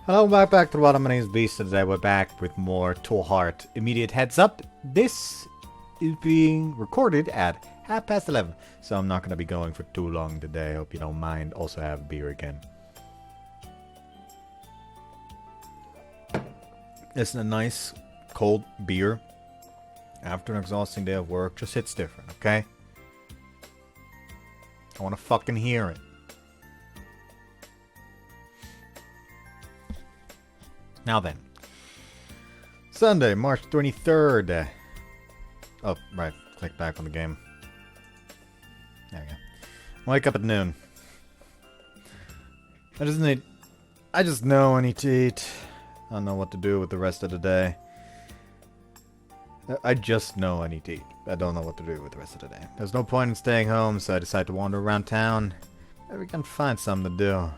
Hello, back to the bottom. My name is Beast, and today we're back with more ToHeart. Immediate heads up, this is being recorded at 11:30, so I'm not going to be going for too long today. I hope you don't mind. Also have beer again. It's a nice cold beer after an exhausting day of work. Just hits different, okay? I want to fucking hear it. Now then, Sunday, March 23rd. Oh, right. Click back on the game. There we go. Wake up at noon. I just know I need to eat. I don't know what to do with the rest of the day. I just know I need to eat. I don't know what to do with the rest of the day. There's no point in staying home, so I decide to wander around town. Maybe we can find something to do.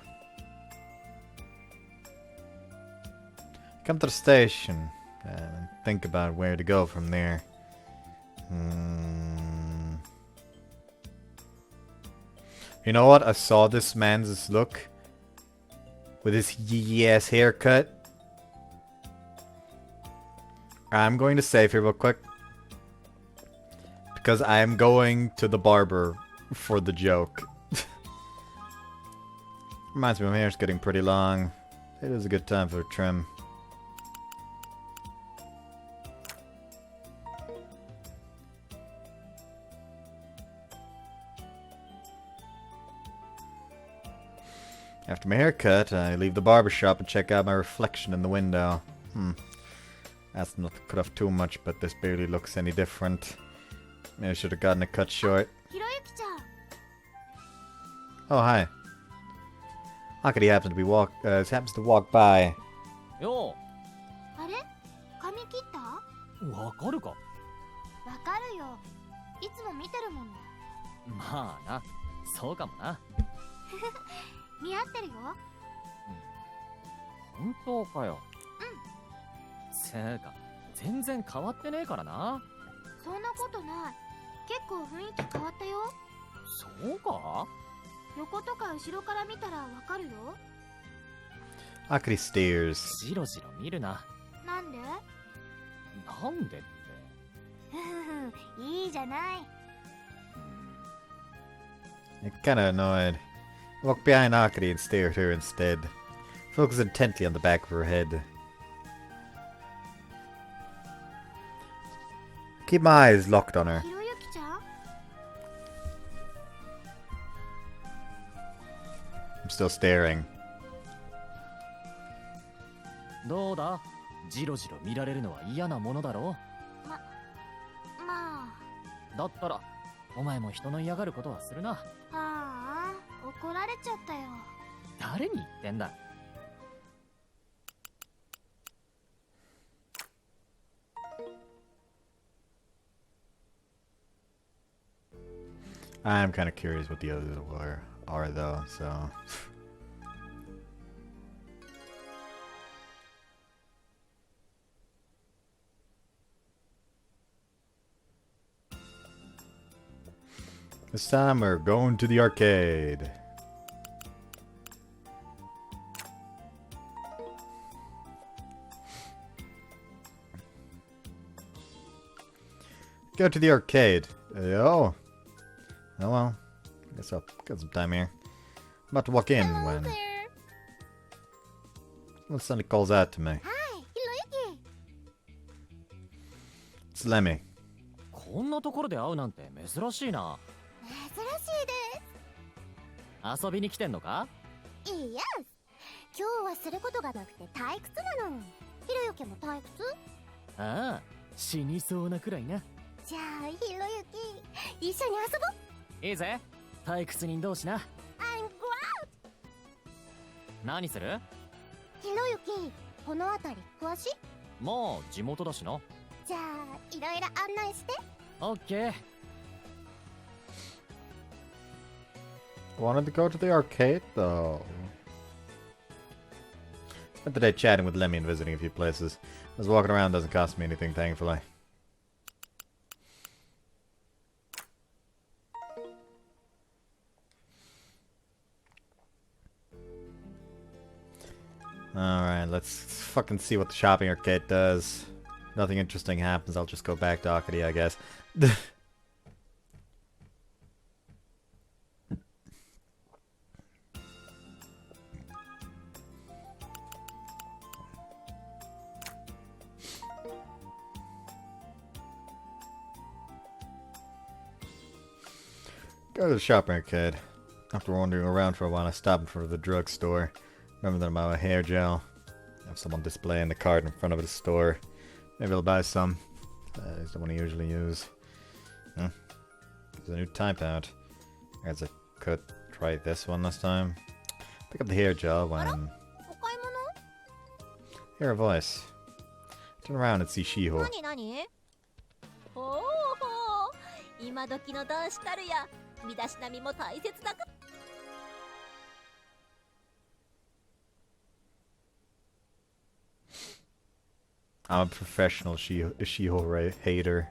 Come to the station and think about where to go from there. You know what? I saw this man's look with his yee-ass haircut. I'm going to save here real quick because I am going to the barber for the joke. Reminds me, my hair's getting pretty long. It is a good time for a trim. After my haircut, I leave the barbershop and check out my reflection in the window. That's not cut off too much, but this barely looks any different. Maybe I should have gotten it cut short. Oh, hi. Akari happens to walk by. Yo. あれ? 髪切った? わかるか? わかるよ。いつも見てるもの。まあな、そうかもな。似合ってるよ。本当かよ。せーか、全然変わってねえからな。そんなことない。結構雰囲気変わったよ。そうか？横とか後ろから見たらわかるよ。Akari stares. じろじろ見るな。なんで？なんでって。いいじゃない。I'm kinda annoyed. I walk behind Akari and stare at her instead. Focus intently on the back of her head. Keep my eyes locked on her. I'm still staring. どうだ？じろじろ見られるのは嫌なものだろ？まあ。だったら、お前も人の嫌がることはするな。ああ、怒られちゃったよ。誰に言ってんだ？ I'm kind of curious what the others are though, so... This time we're going to the arcade. Go to the arcade. Oh. Oh well. I guess I'll get some time here. I'm about to walk in when... When somebody calls out to me. Hi, Hiroyuki. It's Lemmy. こんなところで会うなんて珍しいな。珍しいです。遊びに来てんのか？いや、今日はすることがなくて退屈なの。ひろゆきも退屈？ああ、死にそうなくらいな。じゃあ、ひろゆき、一緒に遊ぼう。いいぜ、退屈人同士な。I'm glad。何する？ひろゆき、この辺り詳しい？まあ、地元だしな。じゃあ、いろいろ案内して。オッケー。Wanted to go to the arcade though. Spent the day chatting with Lemmy and visiting a few places. As walking around doesn't cost me anything, thankfully. Alright, let's fucking see what the shopping arcade does. Nothing interesting happens, I'll just go back to Akari, I guess. Go to the shopping arcade. After wandering around for a while, I stopped in front of the drugstore. Remember that I'm out of hair gel. Have someone displaying the card in front of the store. Maybe I'll buy some. It's the one I usually use. There's a new type out. I guess I could try this one this time. Pick up the hair gel when... Hear a voice. Turn around and see Shiho. I'm a professional Shiho hater.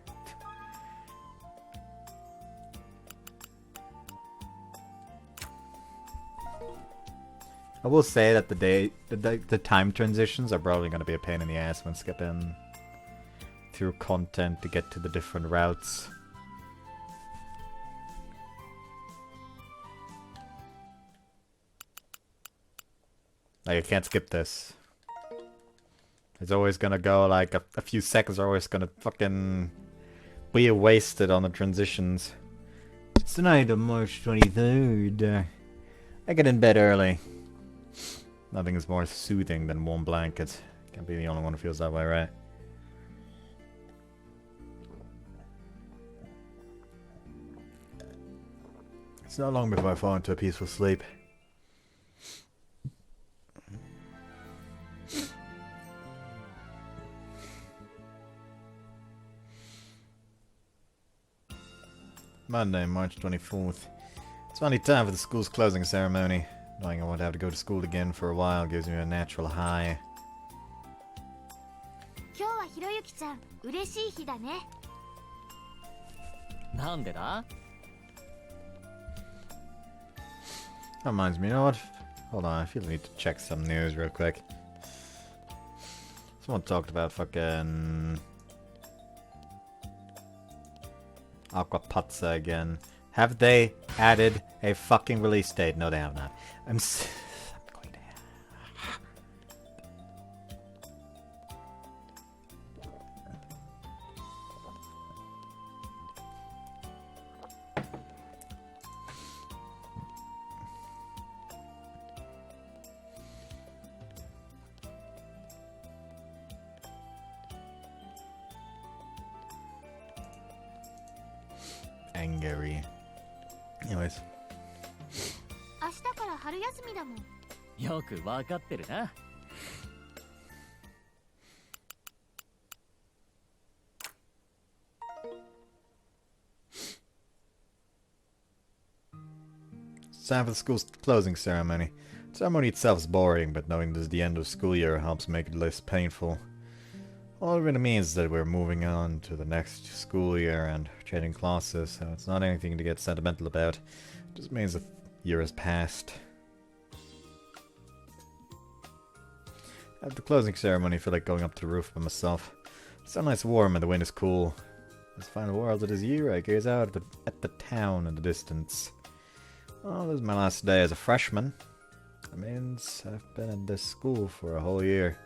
I will say that the time transitions are probably going to be a pain in the ass when skipping through content to get to the different routes. Like, I can't skip this. It's always gonna go, like, a few seconds are always gonna fucking be wasted on the transitions. It's tonight on March 23rd. I get in bed early. Nothing is more soothing than warm blankets. Can't be the only one who feels that way, right? It's not long before I fall into a peaceful sleep. Monday, March 24th. It's finally time for the school's closing ceremony. Knowing I won't have to go to school again for a while gives me a natural high. That reminds me, you know what? Hold on, I feel I need to check some news real quick. Someone talked about fucking... Aquapazza again. Have they added a fucking release date? No, they have not. I'm going to... Angry. Anyways. 明日から春休みだもん。よくわかってるな。It's time for the school's closing ceremony. The ceremony itself is boring, but knowing this is the end of the school year helps make it less painful. All it really means is that we're moving on to the next school year and changing classes, so it's not anything to get sentimental about. It just means a year has passed. At the closing ceremony, I feel like going up to the roof by myself. It's so nice warm and the wind is cool. This final world of this year, I gaze out at the town in the distance. Well, this is my last day as a freshman. That means I've been in this school for a whole year.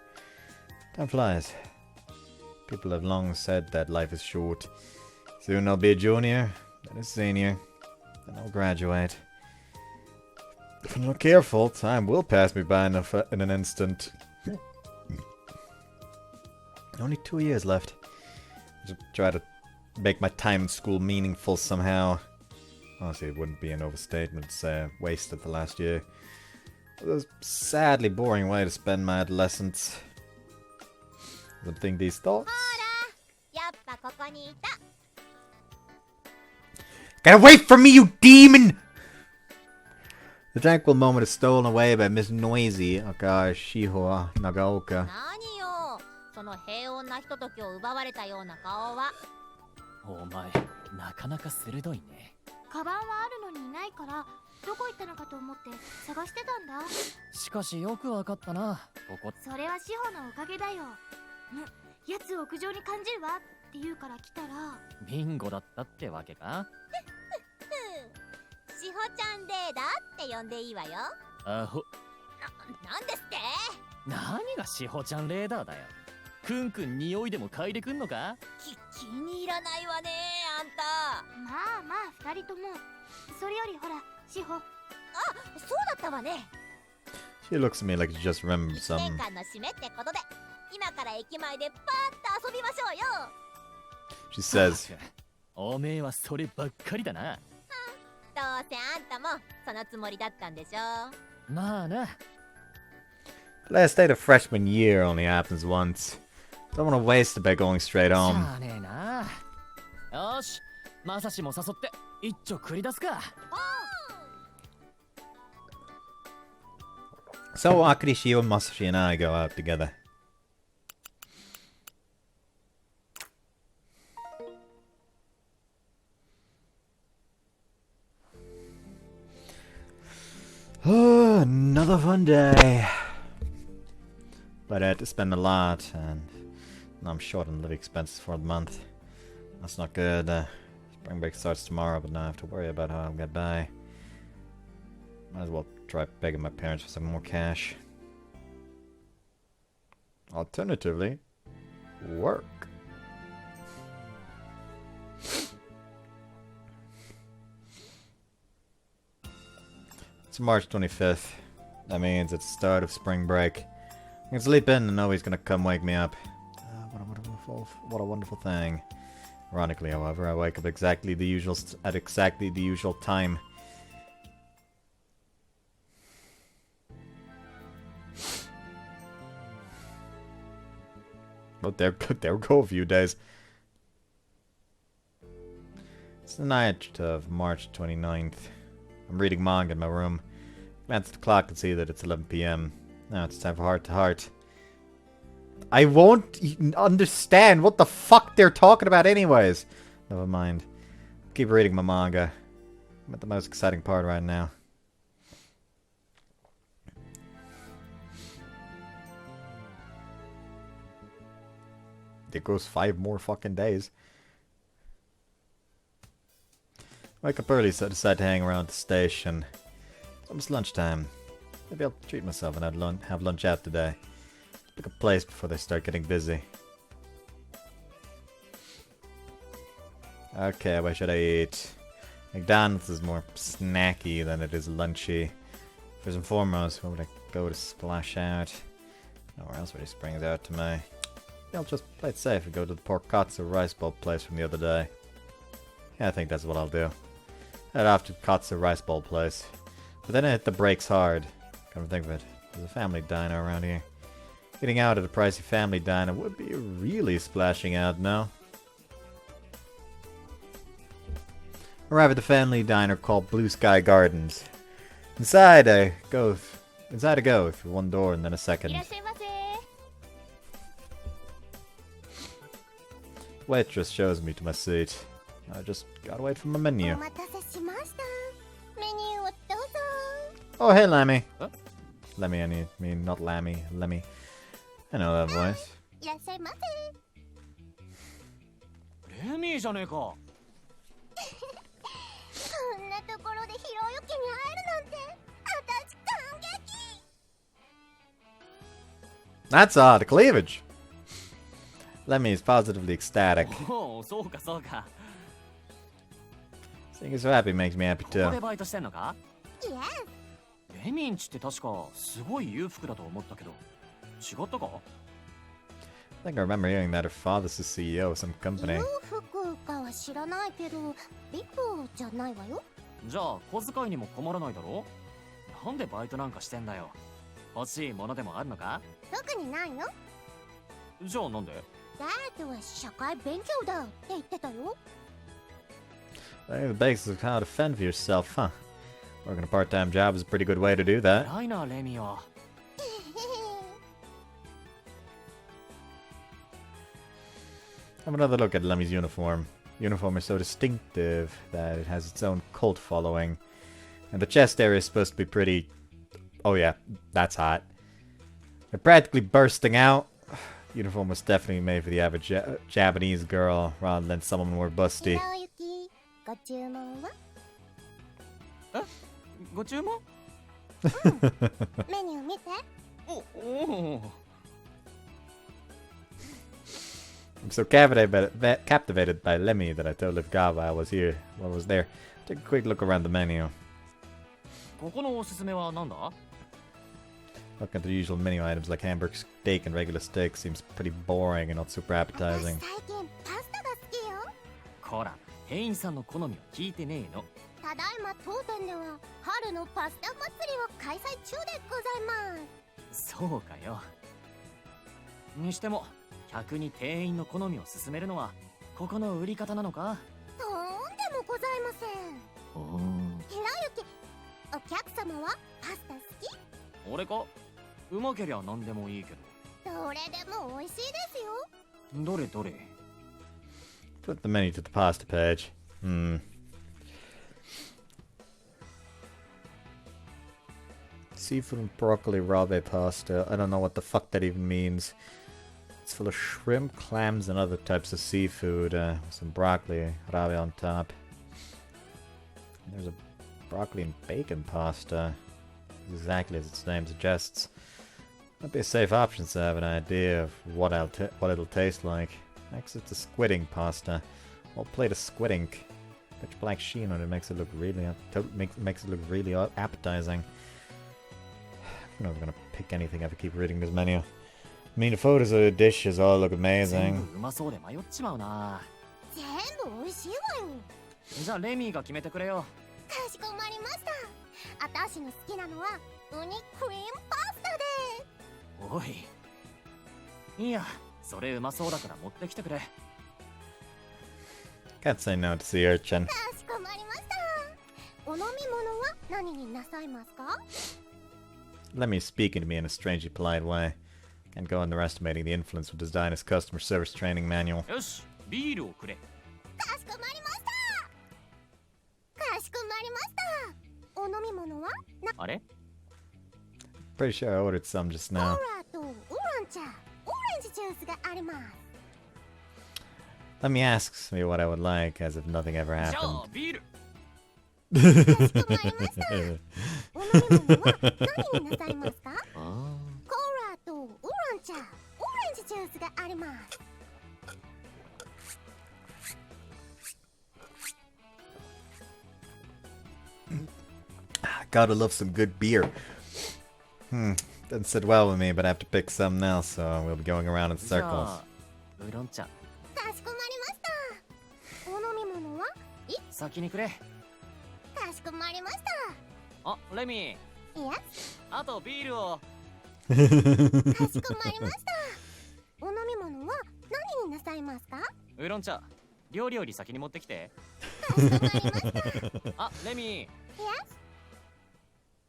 Time flies. People have long said that life is short. Soon I'll be a junior, then a senior, then I'll graduate. If I'm not careful, time will pass me by in an instant. Only 2 years left. Just try to make my time in school meaningful somehow. Honestly, it wouldn't be an overstatement to say I wasted the last year. It was a sadly boring way to spend my adolescence. Don't think these thoughts. Get away from me, you demon! The tranquil moment is stolen away by Miss Noisy Shiho Nagaoka. 何よ、その平穏なひとときを奪われたような顔は。お前、なかなか鋭いね。カバンはあるのにいないから、どこ行ったのかと思って探してたんだ。しかしよくわかったな、ここ。それは志保のおかげだよ。やつ屋上に感じるわって言うから来たら。ビンゴだったってわけか。しほちゃんレーダーって呼んでいいわよ。アホ。なんですって？何がしほちゃんレーダーだよ。くんくん匂いでも嗅いでくんのか？気に入らないわね、あんた。まあまあ二人とも。それよりほら、志保。そうだったわね。 She looks at me like she just remembered 1 年 something. 間の締めってことで、今から駅前でパーッと遊びましょうよ。She says, おめえはそればっかりだな。どうせあんたもそのつもりだったんでしょ。まあな。 last day of freshman year only happens once. Don't want to waste it by going straight し home. ゃあねえな。よし、まさしも誘って一丁繰り出すか。So Akirishio, Masashi, and I go out together. Oh, another fun day. But I had to spend a lot, and now I'm short on living expenses for the month. That's not good. Spring break starts tomorrow, but now I have to worry about how I'll get by. Might as well try begging my parents for some more cash. Alternatively, work. It's March 25th. That means it's the start of spring break. I can sleep in and nobody's gonna come wake me up. What a wonderful thing. Ironically, however, I wake up at exactly the usual time. Well, there go a few days. It's the night of March 29th. I'm reading manga in my room. Glance at the clock and see that it's 11 p.m. Now it's time for Heart to Heart. I won't understand what the fuck they're talking about anyways. Never mind. Keep reading my manga. I'm at the most exciting part right now. It goes 5 more fucking days. Wake up early, so I decide to hang around the station. It's almost lunchtime. Maybe I'll treat myself and have lunch out today. Pick a place before they start getting busy. Okay, what should I eat? McDonald's is more snacky than it is lunchy. First and foremost, where would I go to splash out? Nowhere else really springs out to me. Maybe I'll just play it safe and go to the pork katsu rice bowl place from the other day. Yeah, I think that's what I'll do. Head off to the katsu rice bowl place. But then I hit the brakes hard. Come to think of it, there's a family diner around here. Getting out at a pricey family diner would be really splashing out now. Arrive at the family diner called Blue Sky Gardens. Inside I go through one door and then a second. いらっしゃいませ。 Waitress shows me to my seat. I just gotta wait for my menu. お待たせしました。メニューをどうぞ。 Oh, hey, Lammy. Huh? Lemmy, I mean, not Lammy. Lemmy. I know that voice. いらっしゃいませ。レミーじゃねえか。こんなところでひろゆきに会えるなんて、私感激。 That's odd. Cleavage. Lemmy is positively ecstatic. おお、そうかそうか。 Seeing you so happy makes me happy ここ too. でバイトしてんのか？イエス。レミンチって確かすごい裕福だと思ったけど、違ったか？ I think I remember hearing that her father's the CEO of some company. 裕福かは知らないけど、リプじゃないわよ。じゃあ小遣いにも困らないだろ？なんでバイトなんかしてんだよ。欲しいものでもあるのか？特にないよ。じゃあなんで？ダートは社会勉強だって言ってたよ。 I think the basics of how to fend for yourself, huh? Working a part-time job is a pretty good way to do that. 偉いなレミは。Have another look at Lemmy's uniform. The uniform is so distinctive that it has its own cult following. And the chest area is supposed to be pretty... Oh yeah, that's hot. They're practically bursting out. Uniform was definitely made for the average Japanese girl rather than someone more busty. ご注文はえご注文メニュー見てお I'm so captivated by Lemmy that I told Gawa I was there. Take a quick look around the menu. ここのおすすめはなんだ Looking at the usual menu items like hamburger steak and regular steak seems pretty boring and not super 私 appetizing. 最近パスタが好きよこら店員さんの好みを聞いてねえのただいま当店では春のパスタ祭りを開催中でございますそうかよにしても客に店員の好みを勧めるのはここの売り方なのかとんでもございませんおひろゆきお客様はパスタ好き俺かうまけりゃ何でもいいけどどれでも美味しいですよどれどれ Put the menu to the pasta page. Seafood and broccoli rabe pasta. I don't know what the fuck that even means. It's full of shrimp, clams, and other types of seafood. Some broccoli rabe on top. And there's a broccoli and bacon pasta. Exactly as its name suggests. Might be a safe option to have an idea of what it'll taste like. Next, it's a squidding pasta. Whole plate of squidding. Pitch black sheen on it makes it look really appetizing. I'm never gonna pick anything if I keep reading this menu. I mean, the photos of the dishes all look 全 amazing. 部うまそうで迷っちまうな全部美味しいわよじゃあレミーが決めてくれよかしこまりました私の好きなのはウニクリームパスタですおいいいやそれうまそうだから持ってきてくれ Can't say no to sea urchin. かしこまりましたお飲み物は何になさいますか Let me speaking to me in a strangely polite way. Can't go underestimating the influence of Designer's customer service training manual. よしビールをくれかしこまりましたかしこまりましたお飲み物はあれ Pretty sure I ordered some just コー now. ラとウーロン茶オレンジジュースがあります Let me ask me what I would like, as if nothing ever じゃ happened. あビールかしこまりましたお飲み物は何になさいますかあコーラとウーロン茶オレンジジュースがあります Gotta love some good beer. Doesn't sit well with me, but I have to pick some now, so we'll be going around in じゃ circles. あウーロン茶かしこまりましたお飲み物は先にくれかしこまりましたあレミいやーあとビールをかしこまりましたお飲み物は何になさいますかウーロン茶料理より先に持ってきてかしこまりましたあレミーいや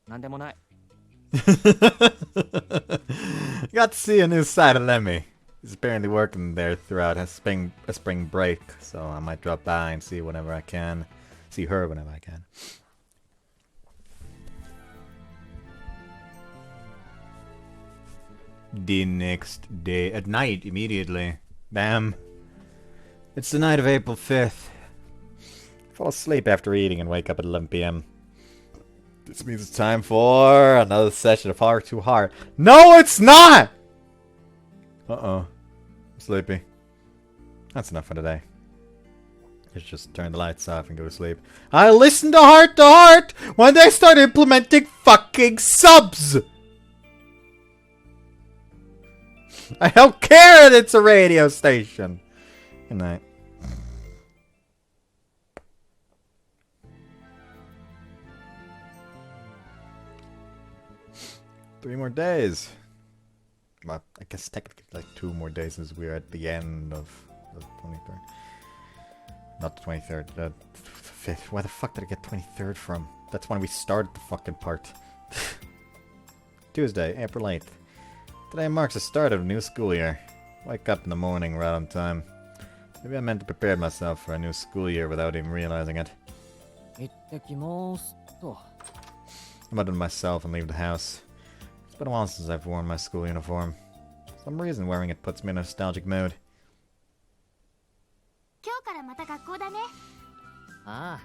なんでもない Got to see a new side of Lemmy. He's apparently working there throughout a spring break, so I might drop by and see whenever I can. See her whenever I can. The next day, at night, immediately. Bam. It's the night of April 5th. Fall asleep after eating and wake up at 11 p.m. This means it's time for another session of Heart to Heart. No, it's not! Uh-oh. I'm sleepy. That's enough for today. Let's just turn the lights off and go to sleep. I listened to Heart when they start implementing fucking subs! I don't care that it's a radio station! Good night. Three more days. Well, I guess technically like 2 more days since we're at the end of the 23rd. Not the 23rd, the 5th. Where the fuck did I get 23rd from? That's when we started the fucking part. Tuesday, April 8th. Today marks the start of a new school year. Wake up in the morning right on time. Maybe I meant to prepare myself for a new school year without even realizing it. 行ってきますと I'm out of myself and leave the house. It's been a while since I've worn my school uniform. For some reason wearing it puts me in a nostalgic mood. 今日からまた学校だね。あ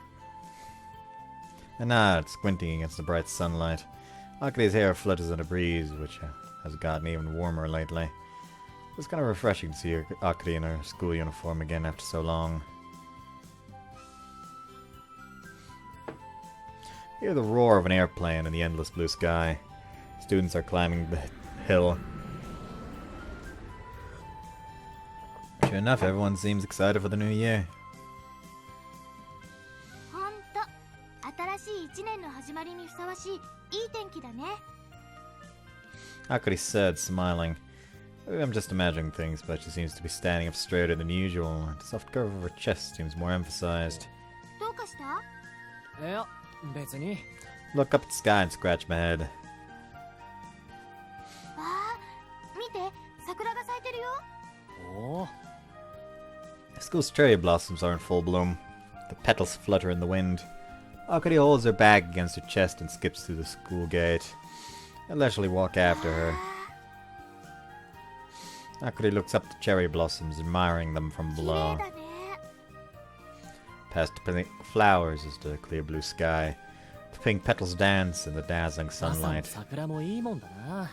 And now it's squinting against the bright sunlight. Akire's hair flutters in a breeze, which has gotten even warmer lately. It's kind of refreshing to see Akire in her school uniform again after so long. Hear the roar of an airplane in the endless blue sky. Students are climbing the hill. Sure enough, everyone seems excited for the new year. ほんと、新しい一年の始まりにふさわしいいい天気だね。 Akari said, smiling. Maybe I'm just imagining things, but she seems to be standing up straighter than usual. The soft curve of her chest seems more emphasized. どうかした？いや、別に。 Look up at the sky and scratch my head. わあ、見て、桜が咲いてるよ。おお。 The school's cherry blossoms are in full bloom. The petals flutter in the wind. Akari holds her bag against her chest and skips through the school gate. I leisurely walk after her. Akari looks up the cherry blossoms, admiring them from 綺麗 below. だね。 Past the pink flowers is the clear blue sky. The pink petals dance in the dazzling 朝の sunlight. 桜もいいもんだな。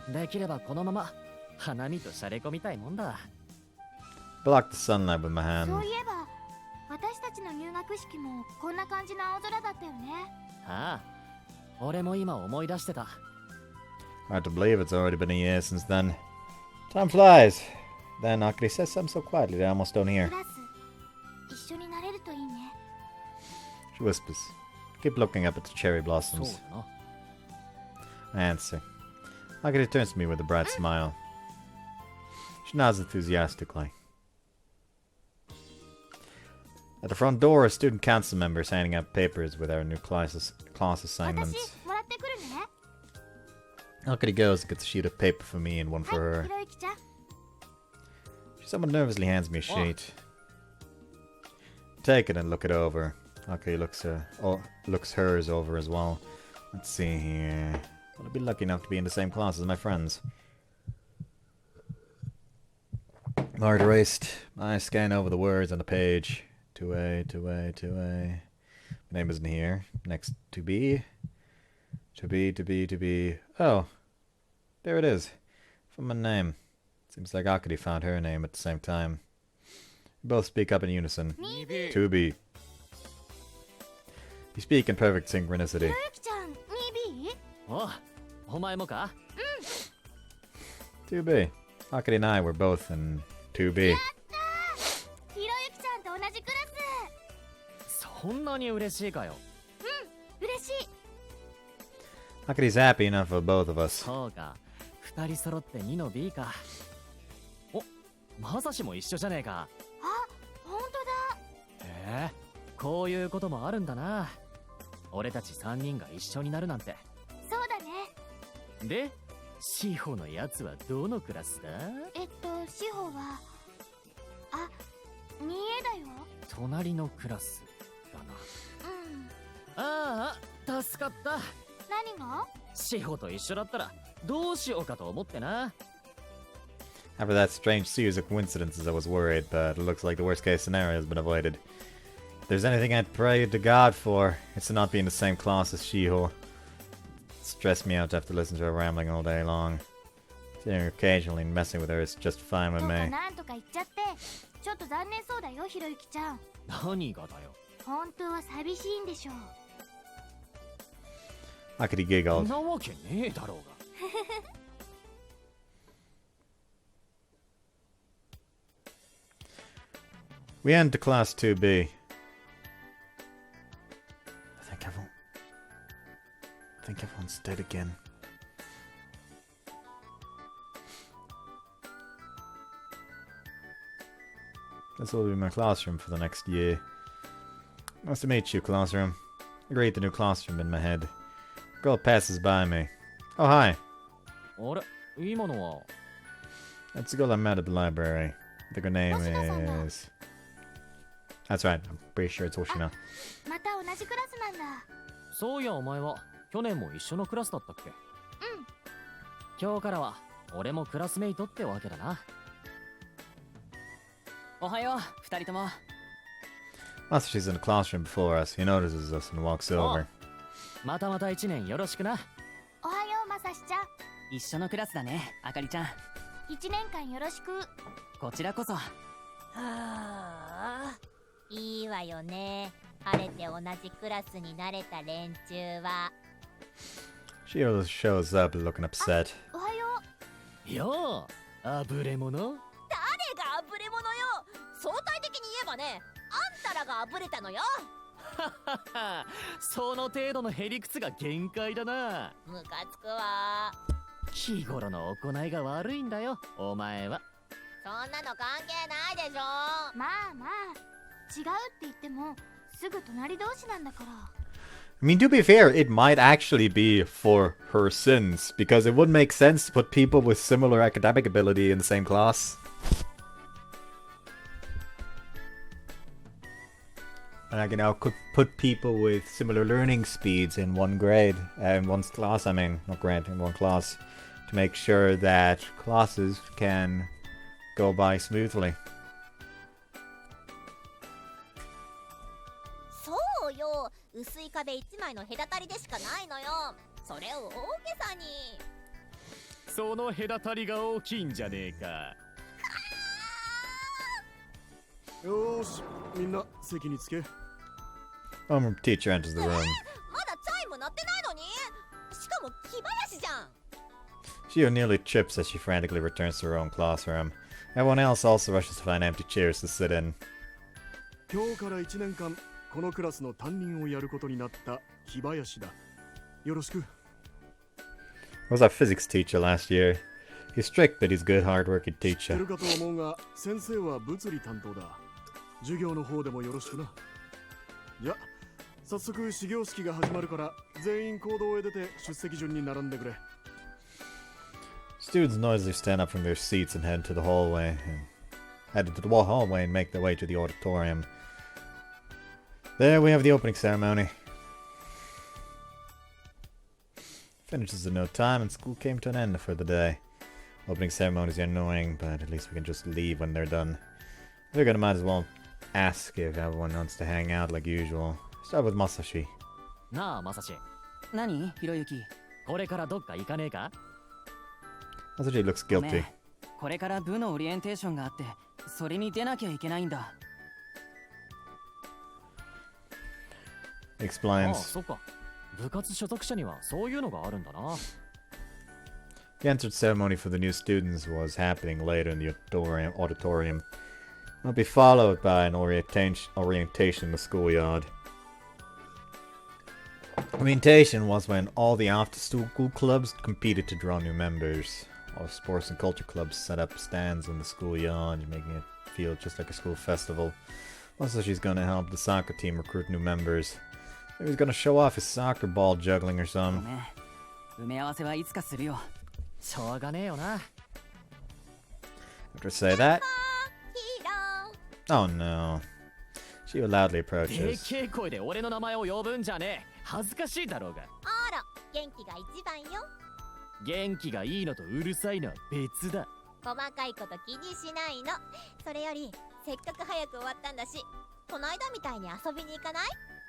できればこのまま花見とシャレ込みたいもんだ。Block the sunlight with my そう hand. いえば、私たちの入学式もこんな感じの青空だったよね。ああ、俺も今思い出してた。Hard to believe it's already been a year since then. Time flies. Then Akari says something so quietly that I almost don't hear. クラス、一緒になれるといいね。 She whispers. Keep looking up at the cherry そう blossoms. だな。 I answer. Akari turns to me with a bright smile. She nods enthusiastically. At the front door, a student council member is handing out papers with our new class 私、 assignments. もらってくるね。 Akari goes and gets a sheet of paper for me and one は for い、 her. ひろゆきちゃん。 She somewhat nervously hands me a sheet. Take it and look it over. Akari looks hers over as well. Let's see here. Will I be lucky enough to be in the same class as my friends? Mark erased. I scan over the words on the page. 2A, 2A, 2A. My name isn't here. Next, 2B. 2B, 2B, 2B. Oh. There it is. From my name. Seems like Akari found her name at the same time. We both speak up in unison. 2B. We speak in perfect ひ synchronicity. ろゆきちゃん、2B？ お、お前もか？ 2B. Akari and I were both in 2B. ひろゆきちゃんと同じクラそんなに嬉しいかよ。ス。嬉しい。 Akari's happy enough for both of us. そうか。二人揃って2の B か。お、まさしも一緒じゃねえか。あ、ほんとだ。へえ、こういうこともあるんだな。俺たち3人が一緒になるなんて。そうだね。で、シホのやつはどのクラスだ？志保は、あ、2A だよ。隣のクラスだな。うん。ああ、助かった。何が？シホと一緒だったらどうしようかと思ってな。 After that strange series of coincidences, I was worried, but it looks like the worst case scenario has been avoided. If there's anything I'd pray to God for, it's to not be in the same class as Shiho. It stressed me out to have to listen to her rambling all day long. Seeing her occasionally and messing with her is just fine with とか me. なんとか言っちゃって、ちょっと残念そうだよ、ひろゆきちゃん。何がだよ。本当は寂しいんでしょう。 Akari そん giggled. なわけねえだろうが。We end to class 2B. I think everyone's dead again. This will be my classroom for the next year. Nice to meet you, classroom. I greet the new classroom in my head. Girl passes by me. Oh, hi. あれ、今のは。 That's the girl I met at the library. I think her name Hoshino-san. is... That's right. I'm pretty sure it's Hoshino. また同じクラスなんだ。そういやお前は去年も一緒のクラスだったっけ？今日からは俺もクラスメイトってわけだな。おはよう、二人とも。Masashi's in the classroom before us. He notices us and walks over. またまた一年よろしくな。おはようまさしちゃん。一緒のクラスだね、あかりちゃん。一年間よろしく。こちらこそ。はあ、いいわよね。晴れて同じクラスになれた連中は。She always shows up looking upset. おはよう。よう、あぶれ者。誰があぶれ者よ。相対的に言えばね、あんたらがあぶれたのよ。その程度のへりくつが限界だな。ムカつくわ。日頃の行いが悪いんだよ、お前は。そんなの関係ないでしょ。まあまあ、違うって言ってもすぐ隣同士なんだから。I mean, to be fair, it might actually be for her sins, because it wouldn't make sense to put people with similar academic ability in the same class. And I can now put people with similar learning speeds in one grade, in one class, I mean, not grade, in one class, to make sure that classes can go by smoothly. そうよ。薄い壁一枚の隔たりでしかないのよ。それを大げさに。その隔たりが大きいんじゃねえか。よーし、みんな席につけ。Homeroom teacher enters the room. まだチャイム鳴ってないのに。しかも木林じゃん。Shio nearly trips as she frantically returns to her own classroom. Everyone else also rushes to find empty chairs to sit in. 今日から1年間このクラスの担任をやることになった木林だ。よろしく。I was our physics teacher last year. He's strict, but he's a good, hard-working 知って teacher. るかと思うが、先生は物理担当だ。授業の方でもよろしくな。じゃ、早速始業式が始まるから全員講堂へ出て出席順に並んでくれ。 Students noisily stand up from their seats and head to the hallway and make their way to the auditorium. There we have the opening ceremony. Finishes in no time and school came to an end for the day. Opening ceremonies are annoying, but at least we can just leave when they're done. I figured I might as well ask if everyone wants to hang out like usual. Start with Masashi. なあ、まさし。何ひろゆき。これからどっか行かねえか？ Masashi looks ごめ guilty. ん。これから部のオリエンテーションがあって、それに出なきゃいけないんだ。ああ、 Explains. そっか。部活所属者にはそういうのがあるんだな。 The entrance ceremony for the new students was happening later in the auditorium. It will be followed by an orientation in the schoolyard. Orientation was when all the after-school clubs competed to draw new members. All sports and culture clubs set up stands in the schoolyard, making it feel just like a school festival. Also, she's going to help the soccer team recruit new members. Maybe he's going to show off his soccer ball juggling or ご something. めん。埋め合わせはいつかするよ。しょうがねえよな。 After I say that, ヒーロー。 oh no. She loudly で approaches. けえ声で俺の名前を呼ぶんじゃねえ。恥ずかしいだろうが。あら、元気が一番よ。元気がいいのとうるさいのは別だ。細かいこと気にしないの。それより、せっかく早く終わったんだし、この間みたいに遊びに行かない？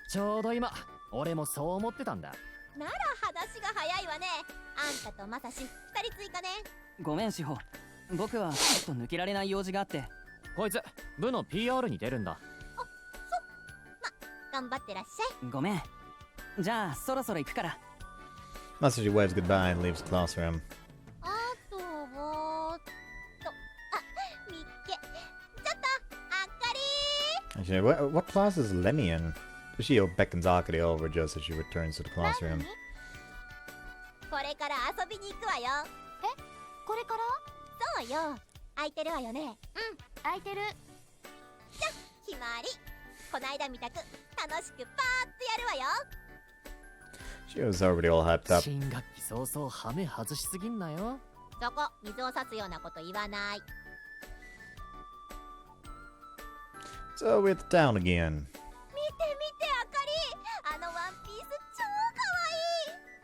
ちょうど今、俺もそう思ってたんだ。なら話が早いわね。あんたとまさし、2人追加ね。ごめん、志保。僕はちょっと抜けられない用事があって。こいつ、部の PR に出るんだ。頑張ってらっしゃい。ごめん。じゃあ、そろそろ行くから。Masashi waves goodbye and leaves the classroom. あとはみっけ。ちょっと、あっかり Actually, what class is Lemmy in? Shio beckons Akari over just as she returns to the ー。 classroom. これから遊びに行くわよ。これから？そうよ。空いてるわよね。空いてる。決まり。こないだみたく楽しくパーッとやるわよ。 Shio's already all hyped up. 新学期早々ハメ外しすぎんなよ。そこ、水を差すようなこと言わない。 So we're at the town again. 見て見て、あかり。あのワンピース超かわいい。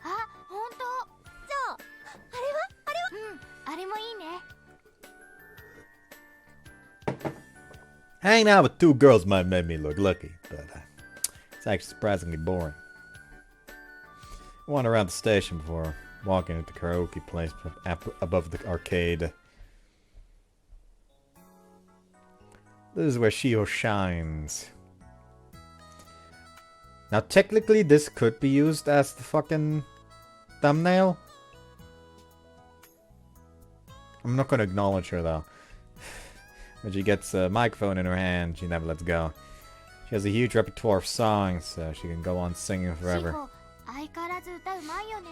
Hanging out with two girls might make me look lucky, but it's actually surprisingly boring. I wander around the station before walking into the karaoke place above the arcade. This is where Shio shines. Now technically this could be used as the fucking thumbnail. I'm not gonna acknowledge her though. When she gets a microphone in her hand, she never lets go. She has a huge repertoire of songs, so she can go on singing forever. 相変わらず歌うまいよね。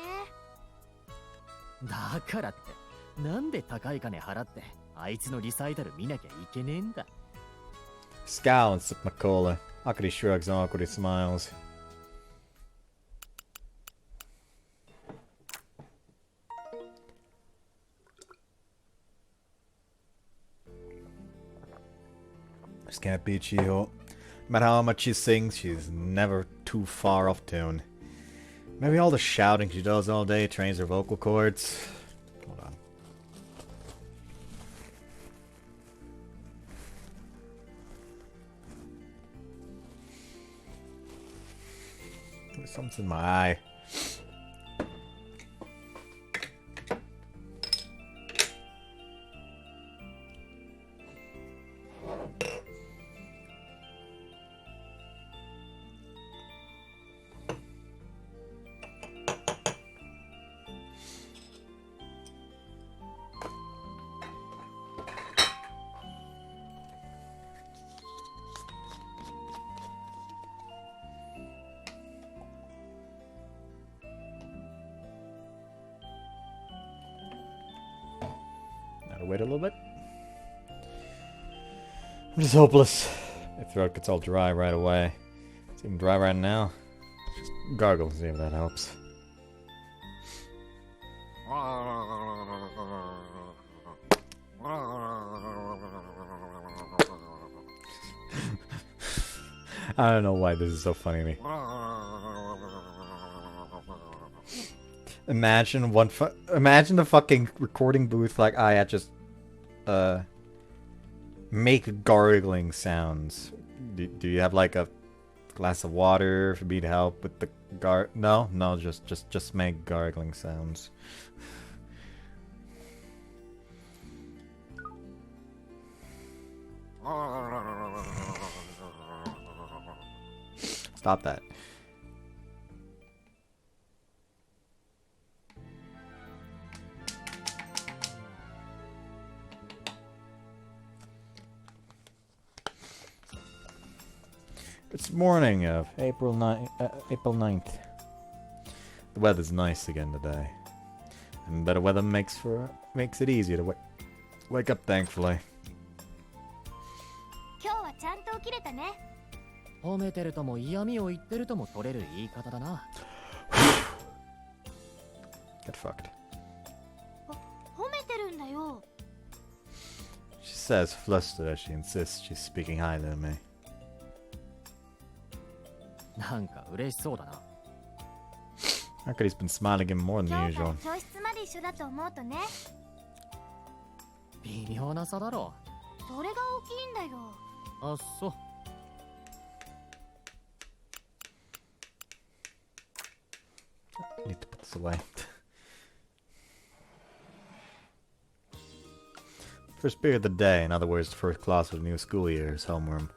だからってなんで高い金払ってあいつのリサイタル見なきゃいけねえんだ。 Scowl and sip my cola. Akari shrugs and awkwardly smiles. Just can't beat Chiho. No matter how much she sings, she's never too far off tune. Maybe all the shouting she does all day trains her vocal cords. Hold on. There's something in my eye. Wait a little bit. I'm just hopeless. My throat gets all dry right away. It's even dry right now. Just gargle, see if that helps. I don't know why this is so funny to me. Imagine imagine the fucking recording booth like I had just make gargling sounds. Do you have like a glass of water for me to help with the No, just make gargling sounds. Stop that. It's morning of April 9th. The weather's nice again today. And better weather makes it easier to wake up thankfully. 今日はちゃんと起きれたね。褒めてるとも嫌味を言ってるとも取れる言い方だな。Get fucked. 褒めてるんだよ。She says, flustered as she insists she's speaking highly of me. なんか嬉しそうだな。Akari's been smiling even more than 今日から usual. 教室まで一緒だと思うとね。微妙な差だろ。それが大きいんだよ。あ、そう。I need to put this away. First period of the day, in other words, the first class of the new school year, is homeroom.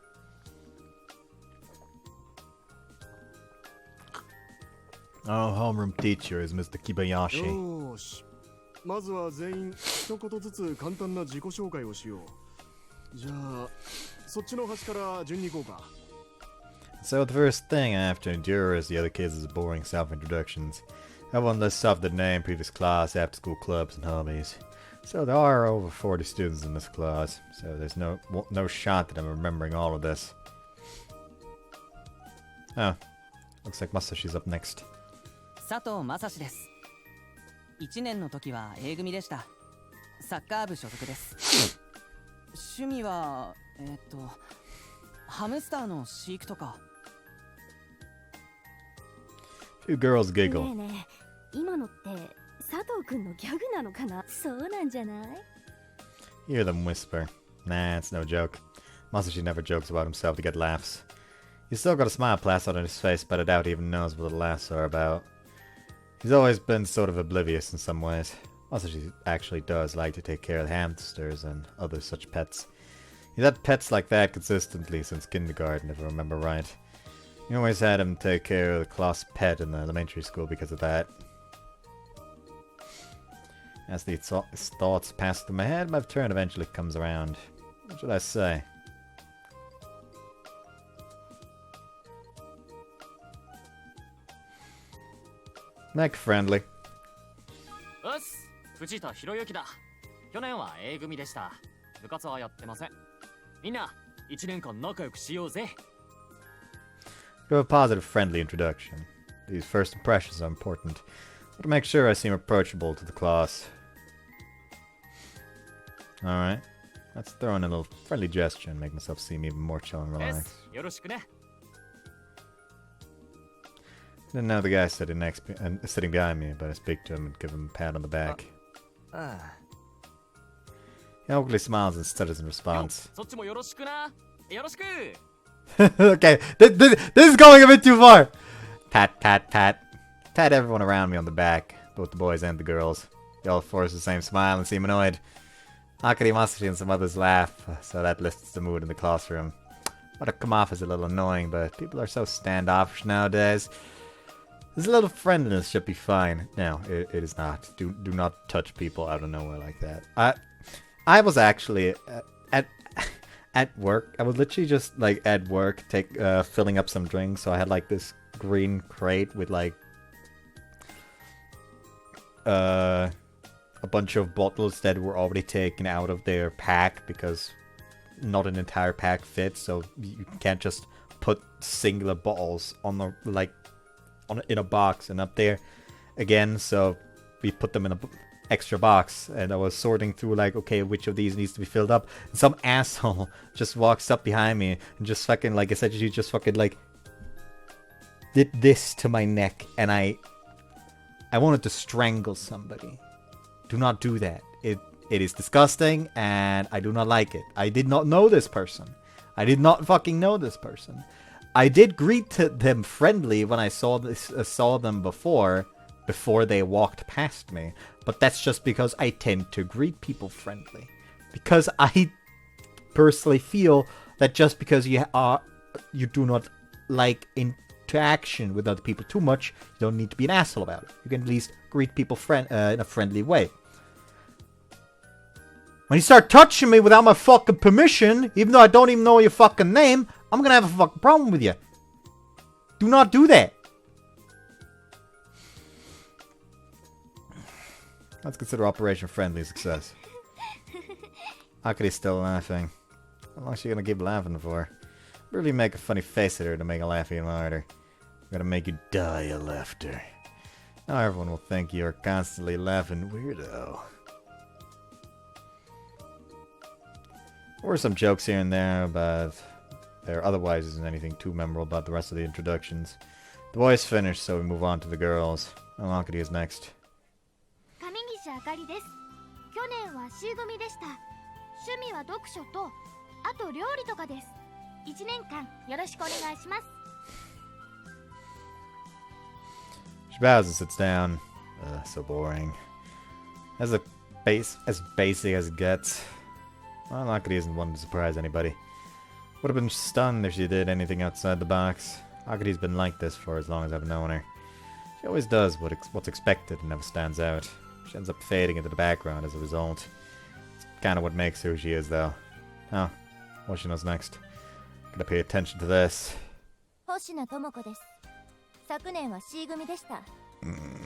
Our homeroom teacher is Mr. Kibayashi. よーし。まずは全員一言ずつ簡単な自己紹介をしよう。じゃあ、そっちの端から順に行こうか。So the first thing I have to endure as the other kids is boring self-introductions. Everyone lists off their name, previous class, after-school clubs, and hobbies. So there are over 40 students in this class, so there's no shot that I'm remembering all of this. Oh, looks like Masashi's up next. 佐藤正史です。1年の時は A 組でした。サッカー部所属です。趣味はハムスターの飼育とか。Few girls ね giggle. えねえ、今のって佐藤くんのギャグなのかな。そうなんじゃない？ Hear them whisper. Nah, it's no joke. Masashi never jokes about himself to get laughs. He's still got a smile plastered on his face, but I doubt he even knows what the laughs are about. He's always been sort of oblivious in some ways. Masashi actually does like to take care of hamsters and other such pets. He's had pets like that consistently since kindergarten, if I remember right. He always had him take care of the class pet in the elementary school because of that. As these thoughts pass through my head, my turn eventually comes around. What should I say? Neck friendly. うっす、藤田博之だ。去年は A 組でした。部活はやってません。みんな、1年間仲良くしようぜ。Do a positive, friendly introduction. These first impressions are important, but to make sure I seem approachable to the class. Alright, let's throw in a little friendly gesture and make myself seem even more chill and で relaxed. す。よろしくね。Didn't know the guy sitting sitting behind me, but I speak to him and give him a pat on the back. He awkwardly smiles and stutters in response. そっちもよろしくな。よろしく。Okay, this is going a bit too far! Pat, pat, pat. Pat everyone around me on the back, both the boys and the girls. They all force the same smile and seem annoyed. Akari, Masashi, and some others laugh, so that lifts the mood in the classroom. Might have come off as a little annoying, but people are so standoffish nowadays. This little friendliness should be fine. No, it is not. Do not touch people out of nowhere like that. I was actually at work. I was literally just like at work, filling up some drinks. So I had like this green crate with like a bunch of bottles that were already taken out of their pack because not an entire pack fits. So you can't just put singular bottles on the in a box and up there again. So we put them in a extra box, and I was sorting through like, okay, which of these needs to be filled up, and some asshole just walks up behind me and just fucking like essentially just fucking like did this to my neck, and I wanted to strangle somebody. Do not do that. It is disgusting, and I do not like it. I did not know this person. I did not fucking know this person. I did greet them friendly when I saw them before they walked past me, but that's just because I tend to greet people friendly, because I personally feel that just because you do not like interaction with other people too much, you don't need to be an asshole about it. You can at least greet people in a friendly way. When you start touching me without my fucking permission, even though I don't even know your fucking name, I'm gonna have a fucking problem with you. Do not do that. Let's consider Operation Friendly a success. Akari's still laughing. How long is she gonna keep laughing for? Really make a funny face at her to make her laugh even harder. I'm gonna make you die of laughter. Now everyone will think you're a constantly laughing weirdo. There were some jokes here and there, but there otherwise isn't anything too memorable about the rest of the introductions. The boys finished, so we move on to the girls. Akari is next. 上岸あかりです。去年は C 組でした。趣味は読書と、あと料理とかです。1年間よろしくお願いします。She bows and sits down. So boring. As basic as it gets. Well, Akari isn't one to surprise anybody. Would have been stunned if she did anything outside the box. Akari's been like this for as long as I've known her. She always does what's expected and never stands out. She ends up fading into the background as a result. It's kind of what makes her who she is, though. Oh, what she knows next. Gotta pay attention to this. 星名智子です。昨年は C 組でした。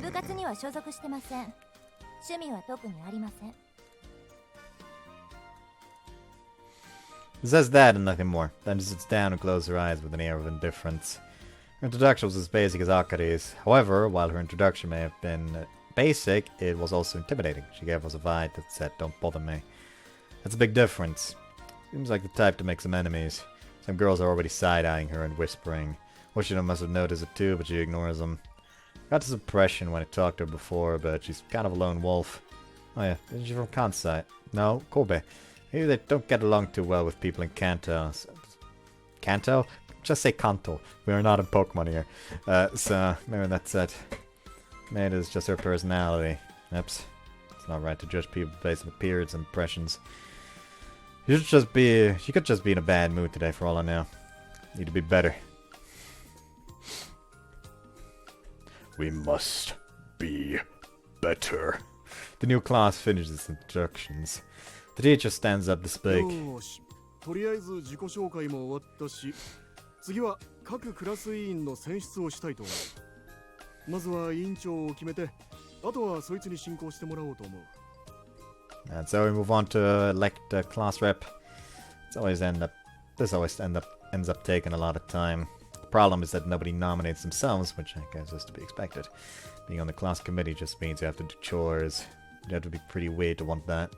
部活には所属してません。趣味は特にありません。It says that and nothing more. Then she sits down and closes her eyes with an air of indifference. Her introduction was as basic as Akari's. However, while her introduction may have been basic, it was also intimidating. She gave us a vibe that said, "Don't bother me." That's a big difference. Seems like the type to make some enemies. Some girls are already side-eyeing her and whispering. Hoshino must have noticed it too, but she ignores them. Got this impression when I talked to her before, but she's kind of a lone wolf. Oh yeah, isn't she from Kansai? No, Kobe. Maybe they don't get along too well with people in Kanto. Kanto? Just say Kanto. We are not in Pokemon here. So, maybe that's it. Maybe it's just her personality. Oops. It's not right to judge people based on appearance and impressions. She could just be in a bad mood today for all I know. Need to be better. We must be better. The new class finishes instructions. The teacher stands up to speak. よし、とりあえず自己紹介も終わったし、次は各クラス委員の選出をしたいと思う。まずは委員長を決めて、あとはそいつに進行してもらおうと思う。And so we move on to elect a class rep. This always ends up taking a lot of time. The problem is that nobody nominates themselves, which I guess is to be expected. Being on the class committee just means you have to do chores. You have to be pretty weird to want that.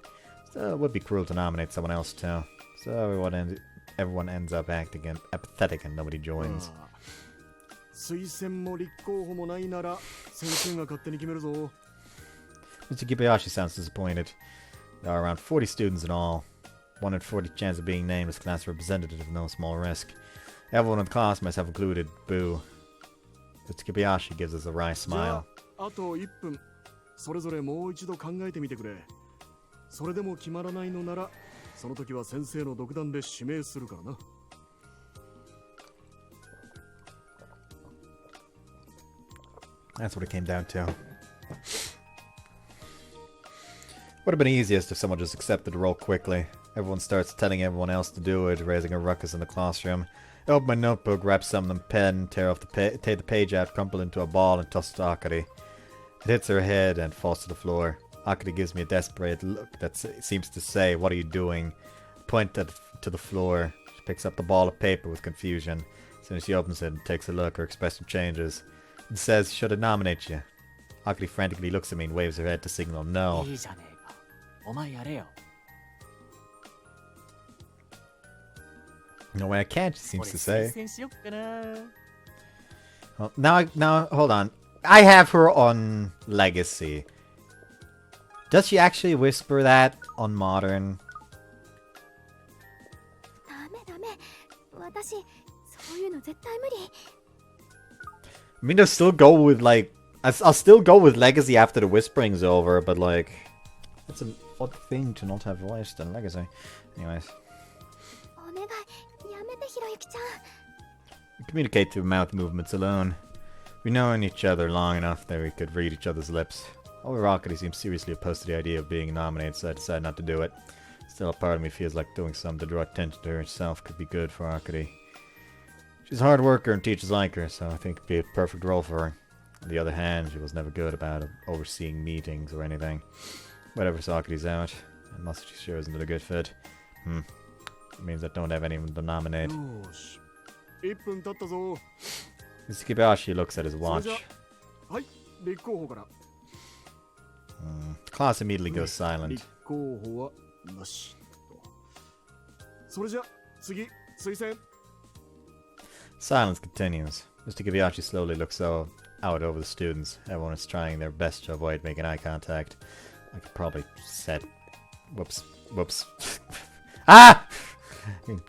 So it would be cruel to nominate someone else too. So everyone ends up acting apathetic and nobody joins. 推薦も立候補もないなら先生が勝手に決めるぞ。Mr. Kibayashi sounds disappointed. There are around 40 students in all. 1 in 40 chance of being named as class representative is no small risk. Everyone in the class must have included Boo. Mr. Kibayashi gives us a wry smile. あと1分。それぞれもう一度考えてみてくれ。それでも決まらないのなら、その時は先生の独断で指名するからな。That's what it came down to. Would have been easiest if someone just accepted the role quickly. Everyone starts telling everyone else to do it, raising a ruckus in the classroom. I open my notebook, grab some of the pen, tear the page out, crumple it into a ball, and toss it to Akari. It hits her head and falls to the floor. Akari gives me a desperate look that seems to say, "What are you doing?" I point to the floor. She picks up the ball of paper with confusion. As soon as she opens it and takes a look, her expression changes. It says, "Should I nominate you?" Akari frantically looks at me and waves her head to signal no. いいじゃねえか。お前やれよ。 No way I can't, she seems to say. 俺推薦しよっかな。 Well, now, hold on. I have her on Legacy. Does she actually whisper that on Modern? ダメダメ。私、そういうの絶対無理。I mean, I'll still go with, like... I'll still go with Legacy after the whispering's over, but, like... It's an odd thing to not have voiced in Legacy. Anyways. お願い、やめてひろゆきちゃん。 We communicate through mouth movements alone. We know each other long enough that we could read each other's lips. However, Rockety seems seriously opposed to the idea of being nominated, so I decided not to do it. Still, a part of me feels like doing something to draw attention to herself could be good for Rockety. She's a hard worker and teachers like her, so I think it'd be a perfect role for her. On the other hand, she was never good about overseeing meetings or anything. Whatever, Socrates out. Unless she sure isn't a good fit. It means I don't have anyone to nominate. よし。1分経ったぞ。 Mr. Kibayashi looks at his watch. はい、立候補から。Class immediately goes silent. 立候補はなしと。それじゃ、次、推薦。 Silence continues. Mr. Kibayashi slowly looks out over the students. Everyone is trying their best to avoid making eye contact. I could probably set... Whoops. Ah!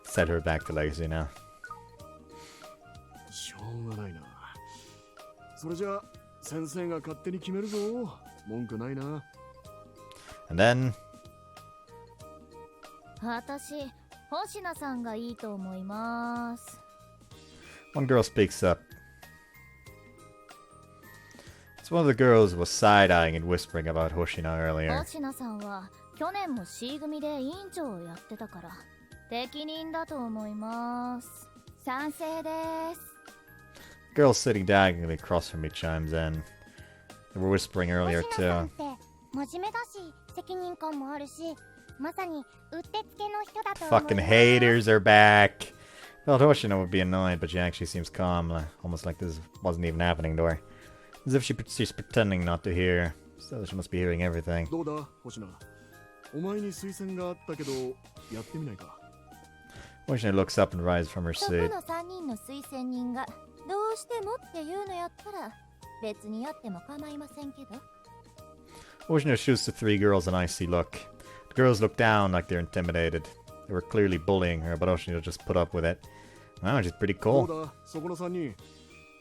Set her back to Legacy now. しょうがないな。それじゃあ、先生が勝手に決めるぞ。文句ないな。And then... 私、星名さんがいいと思います。 One girl speaks up. It's one of the girls who was side-eyeing and whispering about Hoshina earlier. 星名さんは去年も C 組で委員長をやってたから適任だと思います。賛成です。 Girl sitting diagonally across from me chimes in. They were whispering earlier 星野さん too. って真面目だし、責任感もあるし、まさにうってつけの人だと思います。 Fucking haters are back. Thought Hoshina would be annoyed, but she actually seems calm, almost like this wasn't even happening to her. As if she's pretending not to hear. So she must be hearing everything. どうだ、星野。お前に推薦があったけど、やってみないか。Hoshina looks up and rises from her そこ seat. の3人の推薦人がどうしてもっていうのやったら別にやっても構いませんけど。 Hoshina shoots the three girls an icy look. The girls look down like they're intimidated. They were clearly bullying her, but Hoshino just put up with it. Wow, she's pretty どう cool. だそこの3人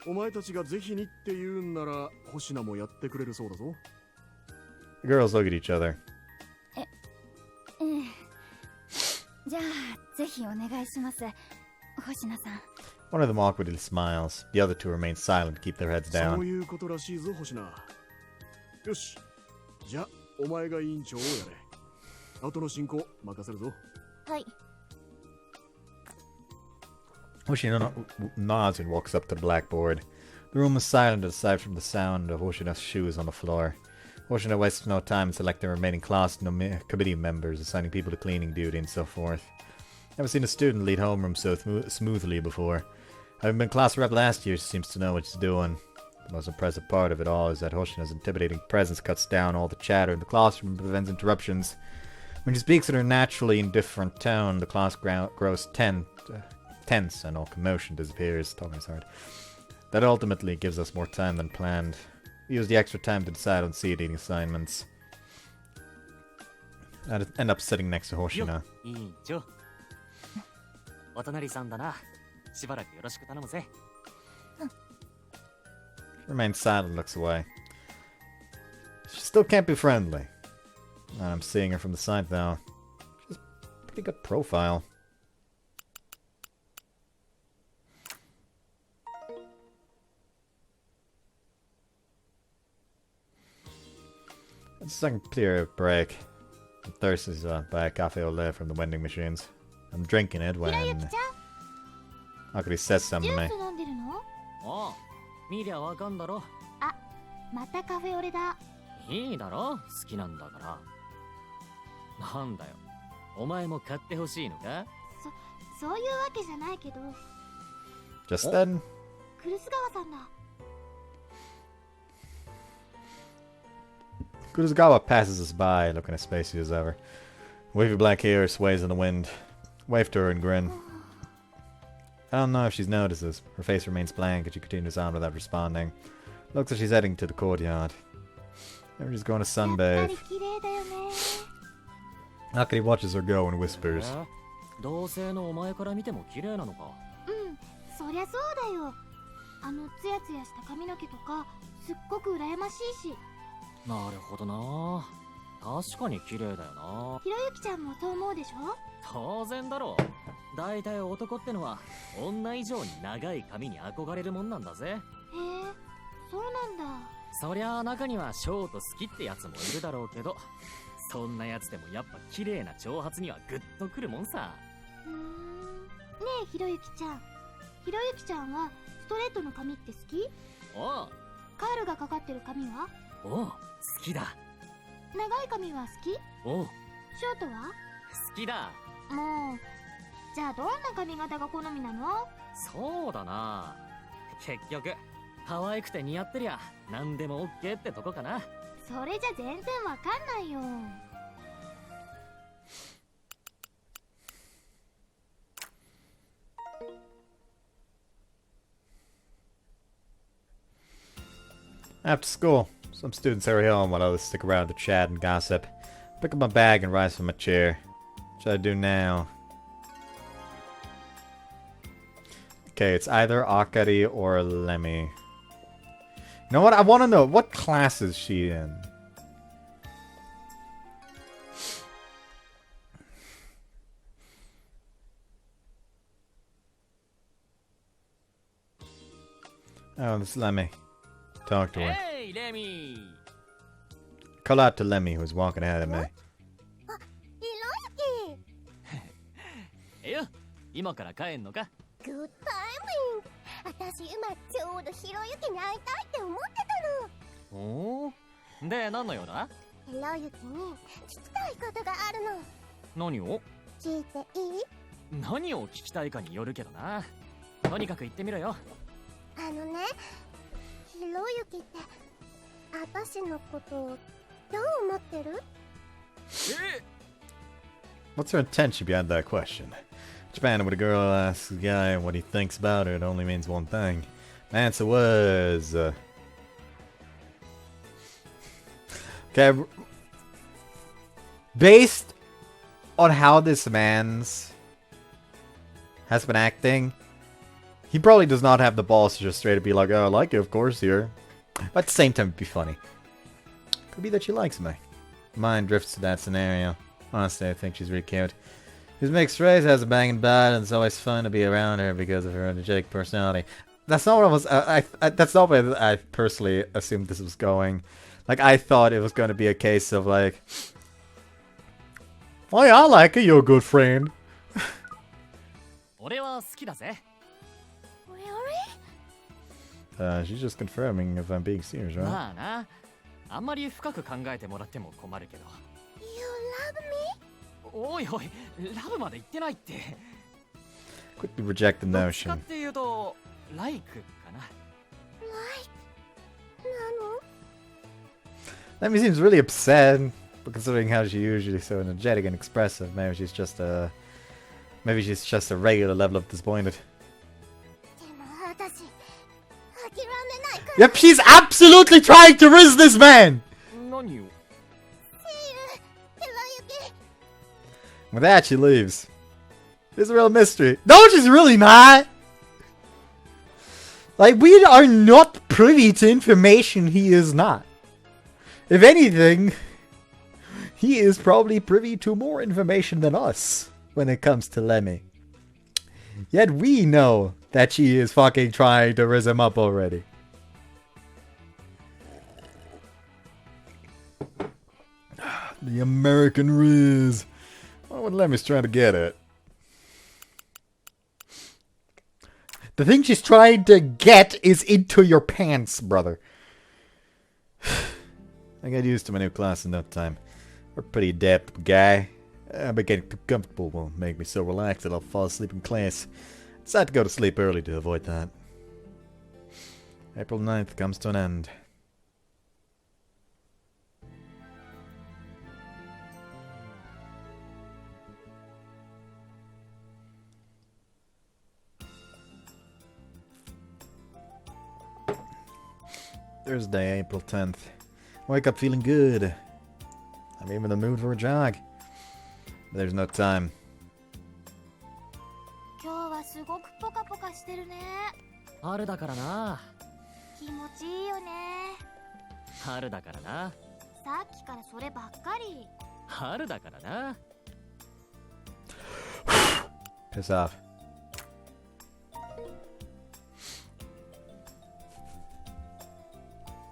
お前たちがぜひにって言うんなら星名もやってくれるそうだぞ The girls look at each other. じゃあぜひお願いします星名さん One of them awkwardly smiles. The other two remain silent, keep their heads そう down. いうことらしいぞ星名よしじゃあお前が委員長をやれ後の進行任せるぞはい Hoshino nods and walks up to the blackboard. The room is silent aside from the sound of Hoshino's shoes on the floor. Hoshino wastes no time in selecting remaining class committee members, assigning people to cleaning duty and so forth. Never seen a student lead homeroom so smoothly before. Having been class rep last year, she seems to know what she's doing. The most impressive part of it all is that Hoshino's intimidating presence cuts down all the chatter in the classroom and prevents interruptions. When she speaks in her naturally indifferent tone, the class grows tense and all commotion disappears. Talking is hard. That ultimately gives us more time than planned. We use the extra time to decide on seating assignments. I'd end up sitting next to Hoshino. 委員長お隣さんだなしばらくよろしく頼むぜ She remains silent and looks away. She still can't be friendly. I'm seeing her from the side though. She has a pretty good profile. It's a clear break. I'm thirsty by a cafe au lait from the vending machines. I'm drinking it when ひろゆきちゃん Akari says something ジ to ュ me. ース飲んでるのああ見りゃわかんだろまたカフェオレだいいだろ好きなんだからなんだよお前も買ってほしいのかそういうわけじゃないけど Just then, クルス川さんだ Kurosawa passes us by, looking as spacey as ever. Wavy black hair sways in the wind. Wave to her and grin. I don't know if she's noticed this. Her face remains blank and she continues on without responding. Looks like she's heading to the courtyard. Maybe she's going to やっぱ sunbathe. り綺麗だよね Akari watches her go and whispers. 同性のお前から見ても綺麗なのかうんそりゃそうだよあのツヤツヤした髪の毛とかすっごく羨ましいしなるほどな確かに綺麗だよなひろゆきちゃんもそう思うでしょ当然だろう大体男ってのは女以上に長い髪に憧れるもんなんだぜへえそうなんだそりゃあ中にはショート好きってやつもいるだろうけどそんなやつでもやっぱ綺麗な長髪にはグッとくるもんさねえひろゆきちゃんひろゆきちゃんはストレートの髪って好きおうカールがかかってる髪はおう好きだ長い髪は好きおうショートは好きだもうじゃあどんな髪型が好みなのそうだな結局可愛くて似合ってりゃ何でも OK ってとこかなそれじゃ全然わかんないよ After school, some students hurry home while others stick around to chat and gossip. Pick up my bag and rise from my chair. What should I do now? Okay, it's either Akari or Lemmy. You know what? I want to know, what class is she in? Oh, this is Lemmy. Talk to her. ヘイレミ Call out to Lemmy, who's walking ahead of me. えよ今から帰んのかグッタイミング私今ちょうどひろゆきに会いたいって思ってたのおおで何の用だひろゆきに聞きたいことがあるの何を聞いていい何を聞きたいかによるけどなとにかく言ってみろよあのねひろゆきって私のことをどう思ってる What's her intention behind that question? Japan, when a girl asks a guy what he thinks about her, it only means one thing. The answer was... Okay. Based on how this man's has been acting, he probably does not have the balls to just straight up be like, oh, I like it, of course, here. But at the same time, it'd be funny. Could be that she likes me. Mine drifts to that scenario. Honestly, I think she's really cute. She's mixed race, has a banging butt, and it's always fun to be around her because of her energetic personality. That's not what I was. That's not where I personally assumed this was going. Like, I thought it was going to be a case of like, oh yeah, I like her. You're a good friend. 俺は好きだぜ。 She's just confirming if I'm being serious, right? まあな。あんまり深く考えてもらっても困るけど。You love me? おいおい、ラブまで言ってないって。 Quickly reject the どっちか notion. っていうと、ライクかな。 Like なの That seems really upset, but considering how she's usually so energetic and expressive, maybe she's just a regular level of disappointed. でも私諦めないから。 Yep, she's absolutely trying to riz this man! 何を With that, she leaves. It's a real mystery. No, she's really not! Like, we are not privy to information he is not. If anything, he is probably privy to more information than us when it comes to Lemmy. Yet we know that she is fucking trying to riz him up already. The American riz. I wonder what Lemmy's trying to get at. The thing she's trying to get is into your pants, brother. I got used to my new class in no time. We're pretty adept, guy. But getting too comfortable won't make me so relaxed that I'll fall asleep in class. I decided to go to sleep early to avoid that. April 9th comes to an end. Thursday, April 10th. Wake up feeling good. I'm even in the mood for a jog. But there's no time. 今日はすごくポカポカしてるね。春だからな。気持ちいいよね。春だからな。さっきからそればっかり。春だからな。Piss off.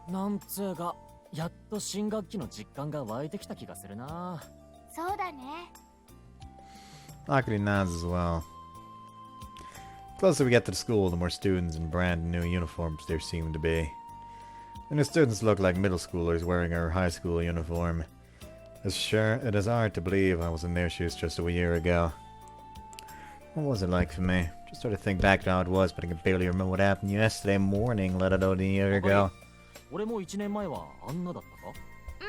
なんつうか、やっと新学期の実感が湧いてきた気がするな。そうだね。 Akari nods as well. The closer we get to the school, the more students in brand new uniforms there seem to be. And the students look like middle schoolers wearing our high school uniform. It's sure, it is hard to believe I was in their shoes just a year ago. What was it like for me? Just sort of think back to how it was, but I can barely remember what happened yesterday morning, let alone a year ago. 俺も1年前はあんなだったか？う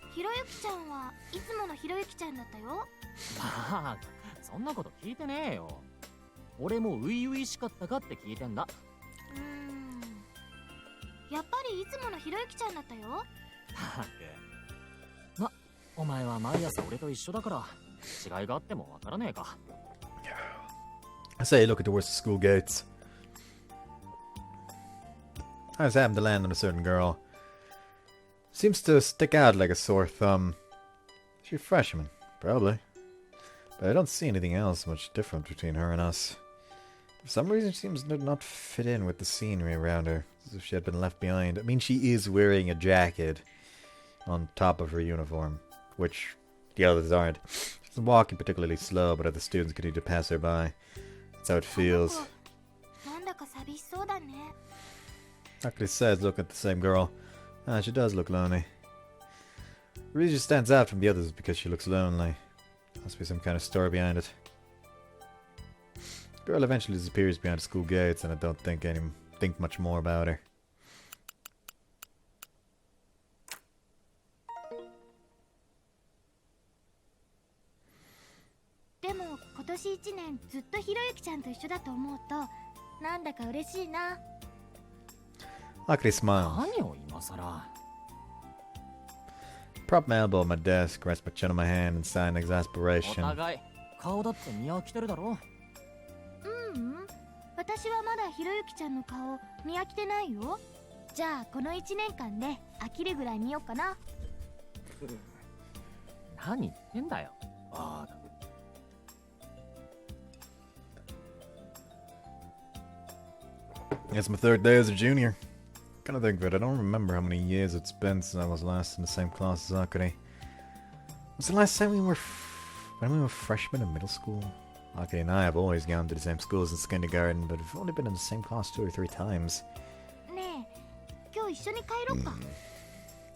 ん。ひろゆきちゃんはいつものひろゆきちゃんだったよ。バーカ、そんなこと聞いてねえよ。俺も初々しかったかって聞いてんだ。やっぱりいつものひろゆきちゃんだったよ。バーカ。ま、お前は毎朝俺と一緒だから違いがあってもわからねえか。I say look towards the school gates. I just happened to land on a certain girl. Seems to stick out like a sore thumb. She's a freshman, probably. But I don't see anything else much different between her and us. For some reason, she seems to not fit in with the scenery around her, as if she had been left behind. I mean, she is wearing a jacket on top of her uniform, which the others aren't. She's walking particularly slow, but other students continue to pass her by. That's how it feels. なんだか寂しそうだね。Actually says look at the same girl. Ah, she does look lonely. The reason she stands out from the others is because she looks lonely. Must be some kind of story behind it. The girl eventually disappears behind the school gates, and I don't think much more about her. でも今年1年ずっとひろゆきちゃんと一緒だと思うとなんだか嬉しいな。 Akari smiles. 何を今さら。prop my elbow on my desk, rest my chin on my hand, and sigh in お exasperation. 互い顔だって見飽きてるだろ。私はまだひろゆきちゃんの顔見飽きてないよ。じゃあこの1年間で飽きるぐらい見ようかな。何言ってんだよ。ああ。It's my third day as a junior. Kind of think of it, I don't remember how many years it's been since I was last in the same class as Akari. Was the last time when we were freshmen in middle school? Akari and I have always gone to the same school since kindergarten, but we've only been in the same class 2 or 3 times. ねえ、今日一緒に帰ろうか。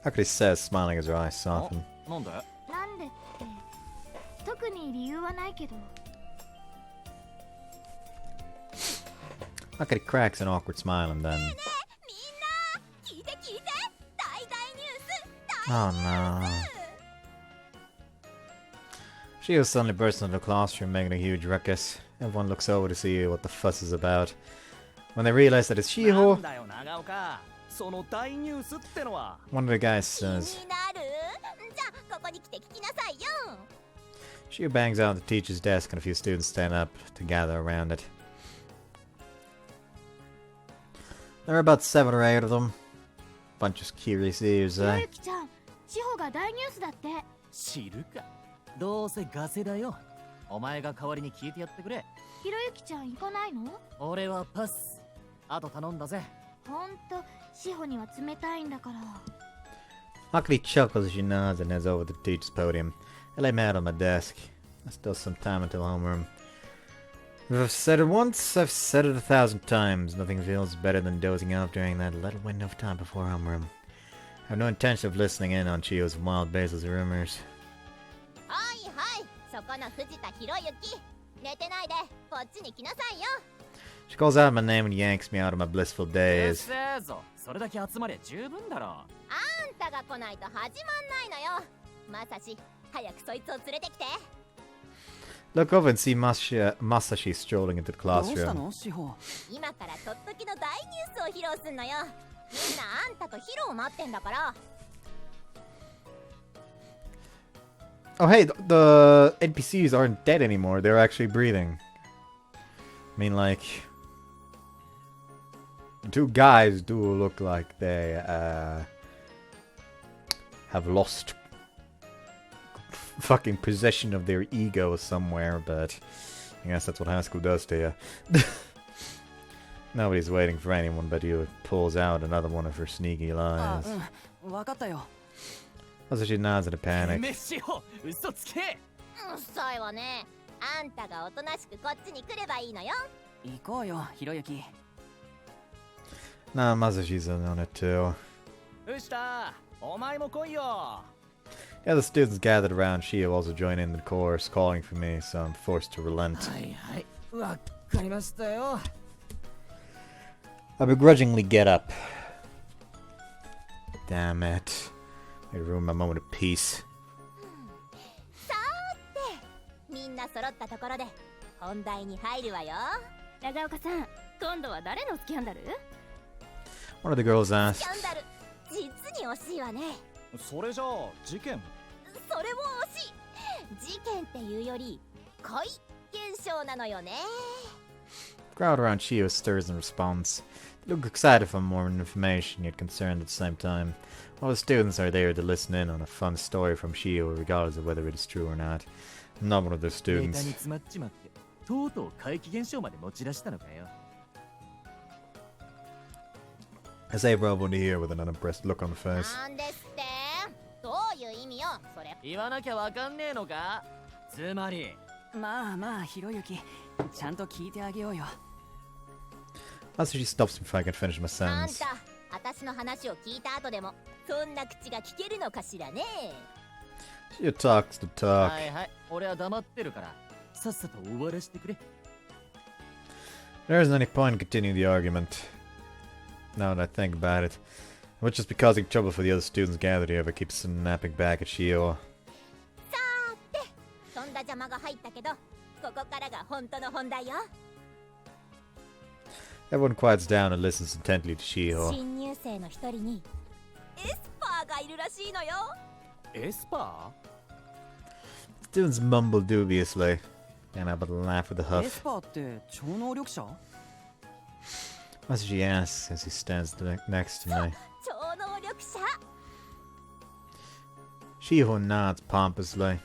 Akari says, smiling as her eyes soften. なんで？なんでって特に理由はないけど。Akari cracks an awkward smile and then... Oh no. She was suddenly burst into the classroom, making a huge ruckus. Everyone looks over to see what the fuss is about. When they realize that it's Shiho, one of the guys says, Shiho bangs out the teacher's desk and a few students stand up to gather around it. There are about 7 or 8 of them. Bunch of curious ears, ひろゆきちゃん、志保が大ニュースだって。知るか。どうせガセだよ。お前が代わりに聞いてやってくれ。ひろゆきちゃん行かないの？俺はパス。あと頼んだぜ。ほんと、志保には冷たいんだから。Akari chuckles as she nods and heads over to the teacher's podium. I lay my head on my desk. There's still some time until homeroom. If I've said it once, I've said it 1,000 times. Nothing feels better than dozing off during that little window of time before homeroom. I have no intention of listening in on Chiyo's wild baseless rumors. She calls out my name and yanks me out of my blissful days. Look over and see Masashi strolling into the classroom. Oh hey, the NPCs aren't dead anymore, they're actually breathing. I mean, like... The 2 guys do look like they have lost fucking possession of their ego somewhere, but I guess that's what high school does to you. Nobody's waiting for anyone but you. Pulls out another one of her sneaky lies. Also, she nods in a panic. Nah, Masashi's in on it too. Yeah, the students gathered around Shio also join in the chorus, calling for me, so I'm forced to relent. I begrudgingly get up. Damn it. I ruined my moment of peace. One of the girls asked. それじゃあ事件。それも惜しい。事件っていうより怪現象なのよね。Crowd around Shio stirs in response. They look excited for more information, yet concerned at the same time. All the students are there to listen in on a fun story from Shio, regardless of whether it is true or not. I'm not one of those students. I say bravo to hear with an unimpressed look on the face. どういう意味よ、それ。言わなきゃわかんねえのか。つまり。まあまあ、ひろゆき、ちゃんと聞いてあげようよ。Also, she stops me if I can finish my あん sentence. た、私の話を聞いた後でも、そんな口が聞けるのかしらね。She talks to talk. はいはい、俺は黙ってるから、さっさと終わらしてくれ。There isn't any point in continuing the argument. Now that I think about it. Which is causing trouble for the other students gathered here if I keep snapping back at Shio. さーて、そんな邪魔が入ったけど、ここからが本当の本題よ。Everyone quiets down and listens intently to Shio. 新入生の一人にエスパーがいるらしいのよ。エスパ Students mumble dubiously. Can't help but laugh with the エス huff. パーって超能力者？ As she asks as he stands next to me. 超能力者。 Shiho nods pompously.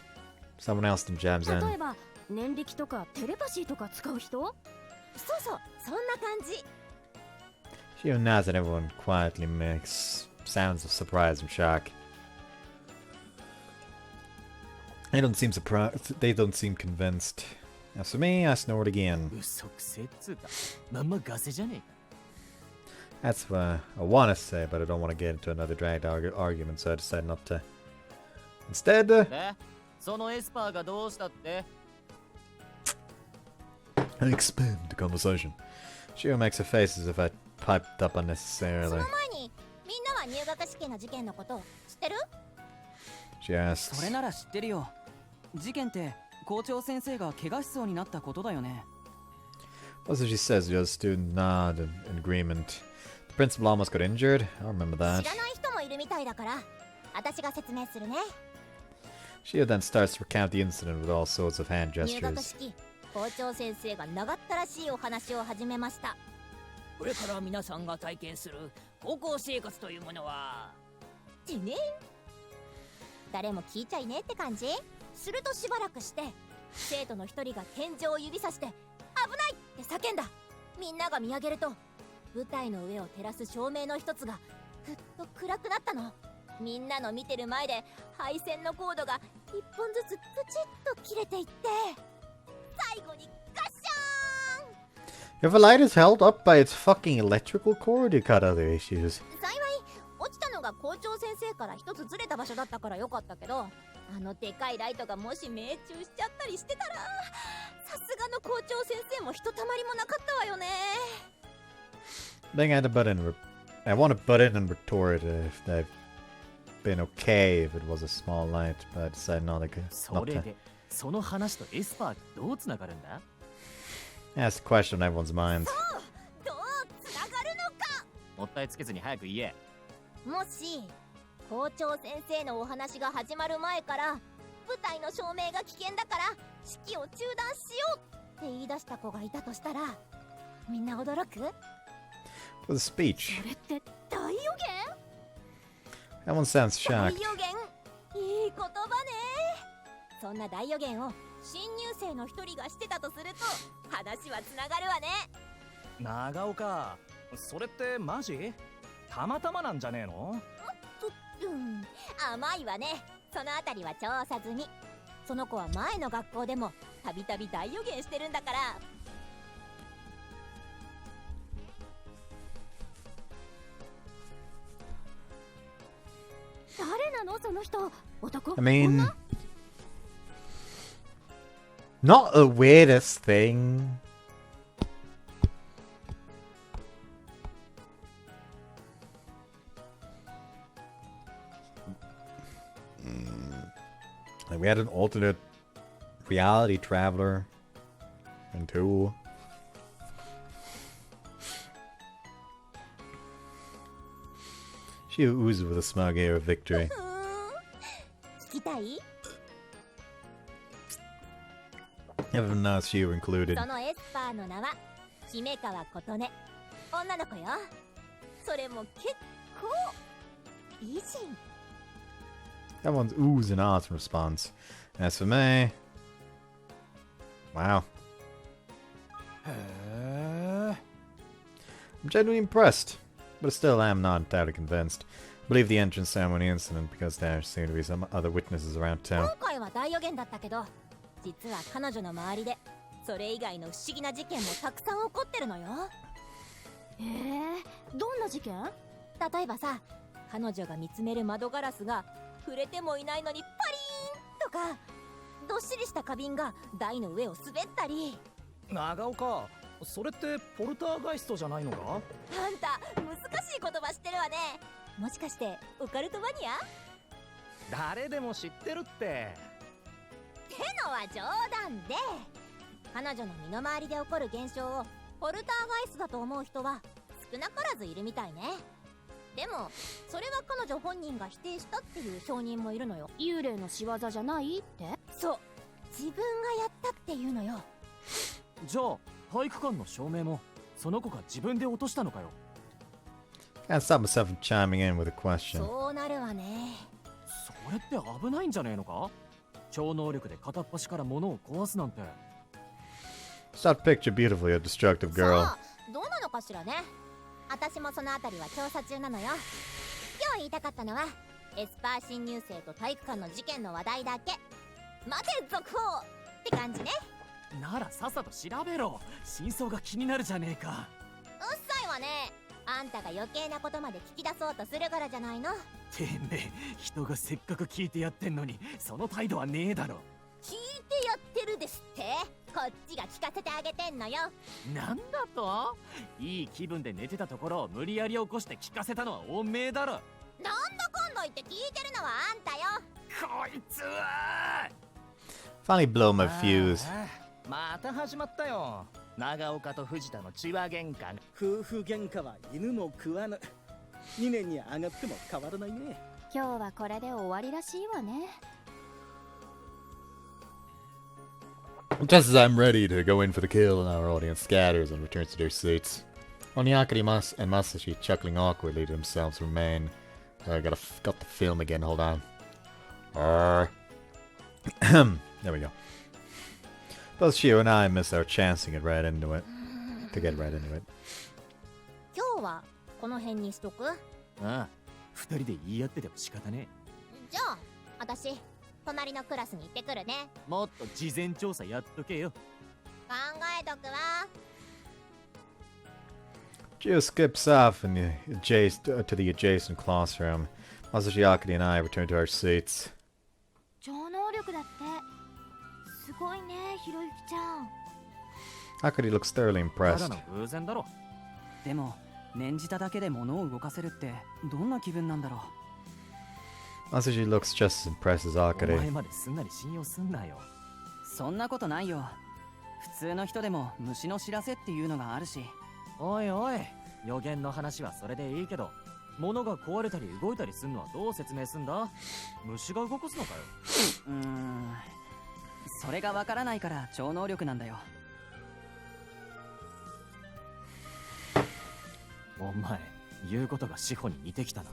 Someone else then jabs 例 in. えば念力とかテレパシーとか使う人？そうそう、そんな感じ。 Shiho nods and everyone quietly makes sounds of surprise and shock. They don't seem surprised. They don't seem convinced. As for me, I snort again. 嘘くせっつうかまんまガセじゃねえか That's what I want to say, but I don't want to get into another dragged argument, so I decided not to. Instead, でそのエスパーがどうしたって I expand the conversation. Shio makes a face as if I piped up そ unnecessarily. の前にみんなは入学式の事件のこと知ってる？ She asks. それなら知ってるよ。事件って校長先生が怪我しそうになったことだよね。 Also, she says, the other student nod in agreement. The principal almost got injured. I remember 知 that. らない人もいるみたいだから私が説明するね。 Shio then starts to recount the incident with all sorts of hand 入学 gestures. 式、校長先生が長ったらしいお話を始めました。これから皆さんが体験する高校生活というものはてね。誰も聞いちゃいねえって感じ。するとしばらくして生徒の一人が天井を指さして危ないって叫んだ。みんなが見上げると舞台の上を照らす照明の一つがふっと暗くなったの。みんなの見てる前で配線のコードが一本ずつプチッと切れていって最後にガッシャーン。 If a light is held up by its fucking electrical cord, you cut other issues. 幸い落ちたのが校長先生から一つずれた場所だったからよかったけど、あのでかいライトがもし命中しちゃったりしてたらさすがの校長先生もひとたまりもなかったわよね。 Then I had to butt in. I want to butt in and retort if they've been okay if it was a small light, but I decided not to. そ Not れ to でその話とエスパーがどうつながるんだ ask the question on everyone's minds. どうつながるのか。もったいつけずに早く言えもし校長先生のお話が始まる前から舞台の照明が危険だから式を中断しようって言い出した子がいたとしたらみんな驚く？ For the speech, それって大予言？ everyone sounds 大 shocked. 予言、いい言葉ね。そんな大予言を新入生の一人がしてたとすると話はつながるわね。長岡、それってマジ？たまたまなんじゃねえの？甘いわね。そのあたりは調査済み。その子は前の学校でもたびたび大予言してるんだから。誰なのその人？男？ I mean, not the weirdest thing. Like we had an alternate reality traveler and two. She oozes with a smug air of victory. 聞きたい？ Everyone knows she included. そのエスパーの名は姫川琴音。女の子よ。それも結構美人。 Everyone's oohs and ahs in response. As for me, wow. へえ。 I'm genuinely impressed, but still I am not entirely convinced. I believe the entrance ceremony incident because there seem to be some other witnesses around 今 town. 回は大予言だったけど、実は彼女の周りでそれ以外の不思議な事件もたくさん起こってるのよ。どんな事件？例えばさ、彼女が見つめる窓ガラスが触れてもいないのにパリーンとか、どっしりした花瓶が台の上を滑ったり。長岡、それってポルターガイストじゃないのか？あんた難しい言葉知ってるわね。もしかしてオカルトマニア？誰でも知ってるって。ってのは冗談で、彼女の身の回りで起こる現象をポルターガイストだと思う人は少なからずいるみたいね。でもそれは彼女本人が否定したっていう証人もいるのよ。幽霊の仕業じゃないって。そう、自分がやったっていうのよ。じゃあ体育館の照明もその子が自分で落としたのかよ。 Can't stop myself from chiming in with a question. そうなるわね。それって危ないんじゃねえのか。超能力で片っ端から物を壊すなんて。 Stop picture beautifully a destructive さ girl. あどうなのかしらね。私もそのあたりは調査中なのよ。今日言いたかったのはエスパー新入生と体育館の事件の話題だけ。待て続報って感じね。ならさっさと調べろ。真相が気になるじゃねえか。うっさいわね。あんたが余計なことまで聞き出そうとするからじゃないの。てめえ、人がせっかく聞いてやってんのにその態度はねえだろ。聞いてやってるですって。こっちが聞かせてあげてんのよ。なんだと。いい気分で寝てたところを無理やり起こして聞かせたのはおめえだろ。なんだかんだ言って聞いてるのはあんたよ。こいつは Finally blow my fuse. また始まったよ。長岡と藤田の血は喧嘩。夫婦喧嘩は犬も食わぬ。2年に上がっても変わらないね。今日はこれで終わりらしいわね。 Just as I'm ready to go in for the kill, our audience scatters and returns to their seats. Only Akari and Masashi, chuckling awkwardly to themselves, remain. I got the film again, hold on. There we go. Both Shio and I miss our chance to get right into it. 今日はこの辺にしとく。ああ、二人で言い合ってても仕方ねじゃあ私隣のクラスに行ってくるね。え。もっと事前調査やっとけよ。考えとくわ。 Shio skips off to the adjacent classroom. Masashi, Akari, and I return to our seats. 超能力だって。すごいね、ひろゆきちゃん。 Akari looks thoroughly ただ impressed. の偶然だろ。でも念じただけで物を動かせるってどんな気分なんだろう。 Masashi looks just as impressed as お前 Akari. まですんなり信用すんなよ。そんなことないよ。普通の人でも虫の知らせっていうのがあるし。おいおい、予言の話はそれでいいけど、物が壊れたり動いたりすんのはどう説明すんだ。虫が動かすのかよ。それがわからないから超能力なんだよ。お前、言うことが志保に似てきたな。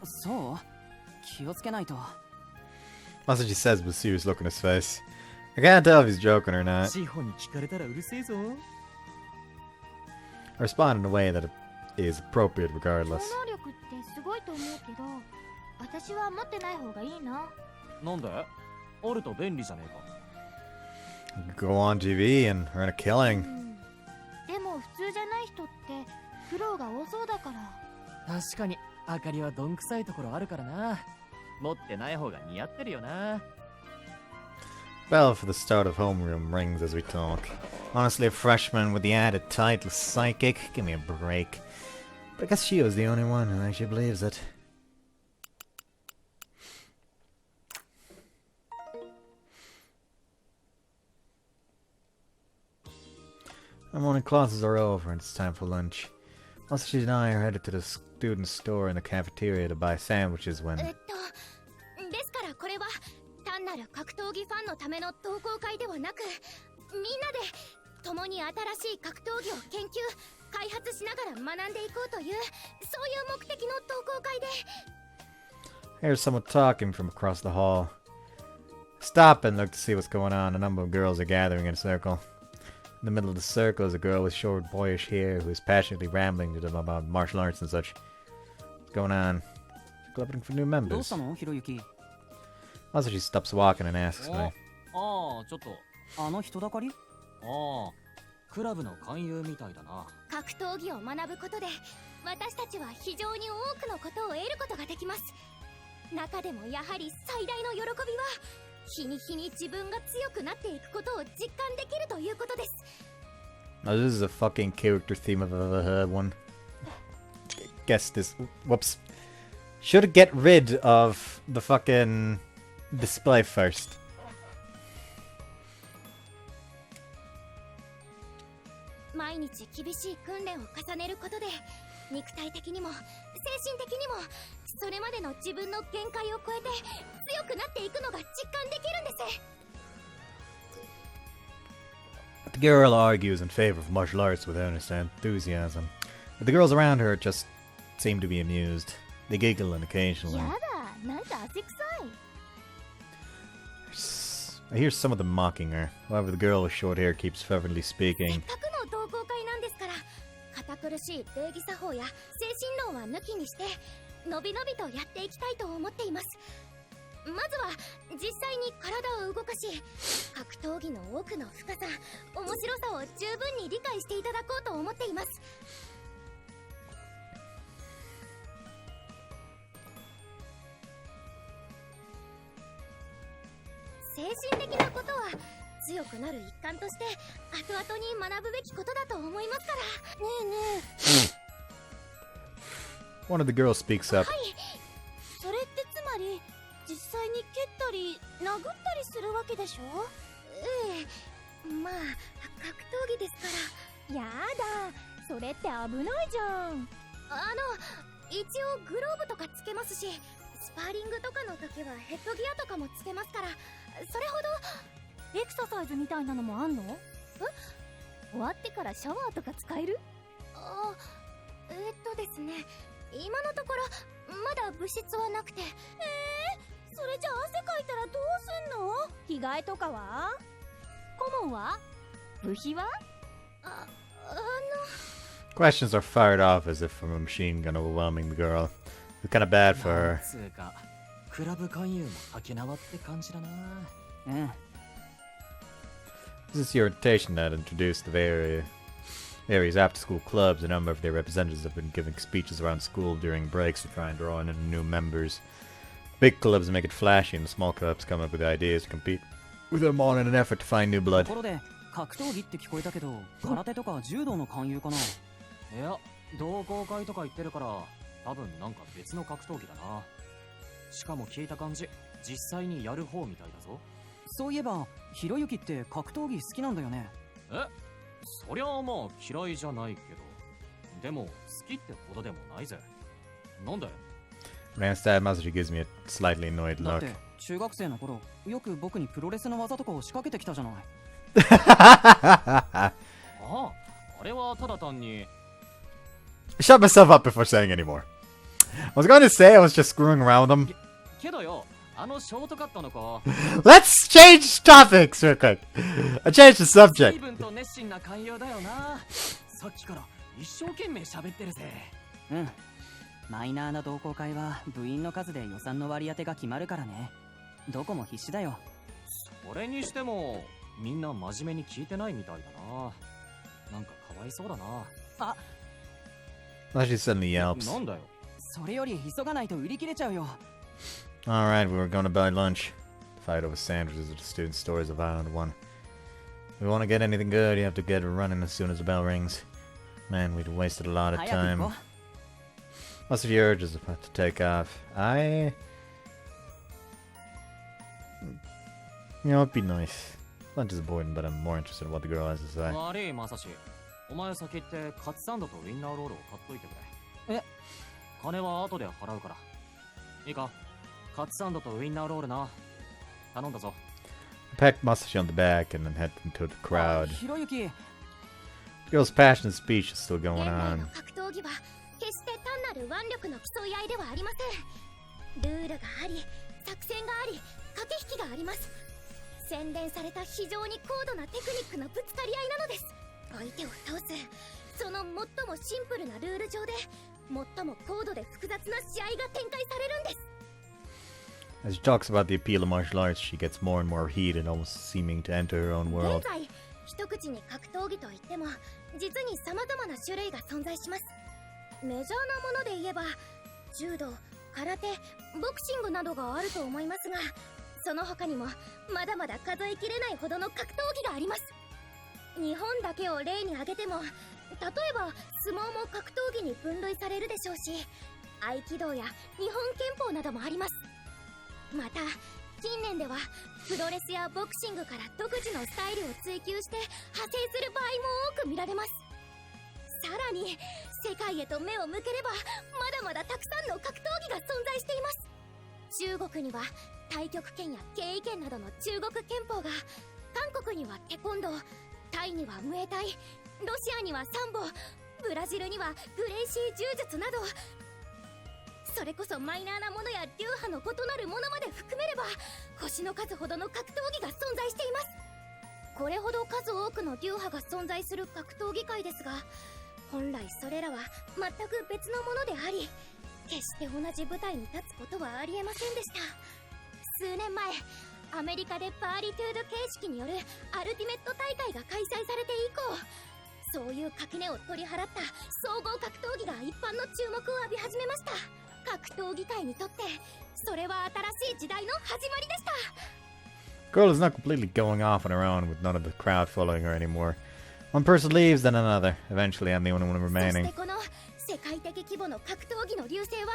そう気をつけないと。 Masashi says with a serious look on his face. I can't tell if he's joking or not. 志保に聞かれたらうるせえぞ。I respond in a way that is appropriate 超 regardless. 能力ってすごいと思うけど、私は持ってない方がいいな。なんで？あると便利じゃねえか。 Go on TV and earn a killing. でも普通じゃない人って苦労が多そうだから。確かに、あかりはどんくさいところあるからな。持ってない方が似合ってるよな。 Bell for the start of homeroom rings as we talk. Honestly, a freshman with the added title psychic? Give me a break. But I guess Shio's the only one who actually believes it. The morning classes are over and it's time for lunch. Masashi and I are headed to the student store in the cafeteria to buy sandwiches when... ですからこれは単なる格闘技ファンのための同好会ではなく、みんなで共に新しい格闘技を研究開発しながら学んでいこうという、そういう目的の同好会で。 Here's someone talking from across the hall. Stop and look to see what's going on. A number of girls are gathering in a circle. In the middle of the circle is a girl with short, boyish hair who is passionately rambling to them about martial arts and such. What's going on? Looking for new どう members. したのひろゆき。 Also, she stops walking and asks me. ああ、ちょっと。あの人だかり。ああ、クラブの勧誘みたいだな。格闘技を学ぶことで私たちは非常に多くのことを得ることができます。中でもやはり最大の喜びは日に日に自分が強くなっていくことを実感できるということです。 Now, this is a fucking character theme if I've ever heard one. Guess this. Whoops. Should get rid of the fucking display first. 毎日厳しい訓練を重ねることで肉体的にも精神的にもそれまでの自分の限界を超えて強くなっていくのが実感できるんです。 The girl argues in favor of martial arts with earnest enthusiasm, but the girls around her just seem to be amused. They giggle and occasionally. やだ、なんか汗臭い。 I hear some of them mocking her. However, the girl with short hair keeps fervently せっ speaking. かくの同好会なんですから、堅苦しい礼儀作法や精神論は抜きにしてのびのびとやっていきたいと思っています。まずは実際に体を動かし、格闘技の奥の深さ、面白さを十分に理解していただこうと思っています。精神的なことは強くなる一環として後々に学ぶべきことだと思いますから。ねえねえ。 One of the girls speaks up. はい。それってつまり実際に蹴ったり殴ったりするわけでしょ？ええ、まあ格闘技ですから。やだ、それって危ないじゃん。一応グローブとかつけますし、スパーリングとかの時はヘッドギアとかもつけますから、それほど。エクササイズみたいなのもあんの？終わってからシャワーとか使える？ですね、今のところまだ物質はなくて。それじゃ汗かいたらどうすんの？着替えとかは？顧問は？部費は？Questions are fired off as if from a machine gun overwhelming the girl. It's kind of bad for her. つうかクラブ勧誘も吐き縄って感じだな。うん。 This is the orientation that introduced the various after-school clubs. A number of their representatives have been giving speeches around school during breaks to try and draw in new members. Big clubs make it flashy, and the small clubs come up with ideas to compete with them all in an effort to find new blood. ところで格闘技って聞こえたけど、空手とか柔道の勧誘かな？いや、同好会とか言ってるから多分なんか別の格闘技だな。しかも聞いた感じ、実際にやる方みたいだぞ。そういえばひろゆきって格闘技好きなんだよね。そりゃあまあ嫌いじゃないけど、でも好きってほどでもないぜ。なんで？ Randstad Masashi gives me a slightly annoyed だっ look. て中学生の頃よく僕にプロレスの技とかを仕掛けてきたじゃない。あれはただ単に。 Shut myself up before saying any more. I was going to say I was just screwing around with them. けどよ、あのショートカットの子。 Let's change topics real quick. I changed the subject. 随分と熱心な勧誘だよな。さっきから一生懸命喋ってるぜ。うん。マイナーな同好会は部員の数で予算の割り当てが決まるからね。どこも必死だよ。それにしてもみんな真面目に聞いてないみたいだな。なんかかわいそうだな。あ、Masashi suddenly yelps. なんだよ。それより急がないと売り切れちゃうよ。 Alright, we were going to buy lunch. The fight over sandwiches at the student store is a violent one. If we want to get anything good, you have to get running as soon as the bell rings. Man, we'd wasted a lot of 早く行 time. こ Masashi urges about to take off. You know, it'd be nice. Lunch is important, but I'm more interested in what the girl has to say. 悪い、まさし。お前先行ってカツサンドとウインナーロールを買っといてくれ。金は後で払うから。いいか？カツサンドとウインナーロールな。頼んだぞ。I pecked Masashi on the back and then headed into the う。 crowd. ひろゆき。 The girl's passionate speech is still going 現代 on. の格闘技は決して単なる腕力の競い合いではありません。ルールがあり、作戦があり、駆け引きがあります。洗練された非常に高度なテクニックのぶつかり合いなのです。相手を倒す、その最もシンプルなルール上で最も高度で複雑な試合が展開されるんです。 As she talks about the appeal of martial arts, she gets more and more heated, almost seeming to enter her own 現 world. 在、一口に格闘技といっても実に様々な種類が存在します。メジャーなもので言えば柔道、空手、ボクシングなどがあると思いますが、その他にもまだまだ数えきれないほどの格闘技があります。日本だけを例に挙げても、例えば相撲も格闘技に分類されるでしょうし、合気道や日本拳法などもあります。また近年ではプロレスやボクシングから独自のスタイルを追求して派生する場合も多く見られます。さらに世界へと目を向ければまだまだたくさんの格闘技が存在しています。中国には太極拳や経緯拳などの中国拳法が、韓国にはテコンドー、タイにはムエタイ、ロシアにはサンボ、ブラジルにはグレイシー柔術など、それこそマイナーなものや流派の異なるものまで含めれば星の数ほどの格闘技が存在しています。これほど数多くの流派が存在する格闘技界ですが、本来それらは全く別のものであり、決して同じ舞台に立つことはありえませんでした。数年前、アメリカでバーリトゥード形式によるアルティメット大会が開催されて以降、そういう垣根を取り払った総合格闘技が一般の注目を浴び始めました。格闘技界にとってそれは新しい時代の始まりでした。 Girl is not completely going off on her own with none of the crowd following her anymore. One person leaves, then another. Eventually, I'm the only one そし remaining. てこの世界的規模の格闘技の隆盛は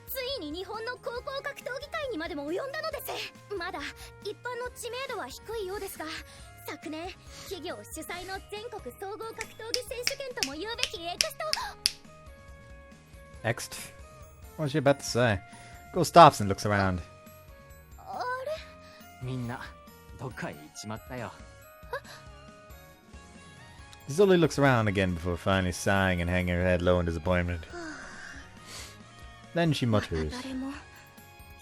ついに日本の高校格闘技界にまでも及んだのです。まだ一般の知名度は低いようですが、昨年企業主催の全国総合格闘技選手権とも言うべきエクスト Next. What was she about to say? Girl stops and looks around. あれ、みんなどっかへ行っちまったよ。Zully looks around again before finally sighing and hanging her head low in disappointment. Then she ま mutters, た誰も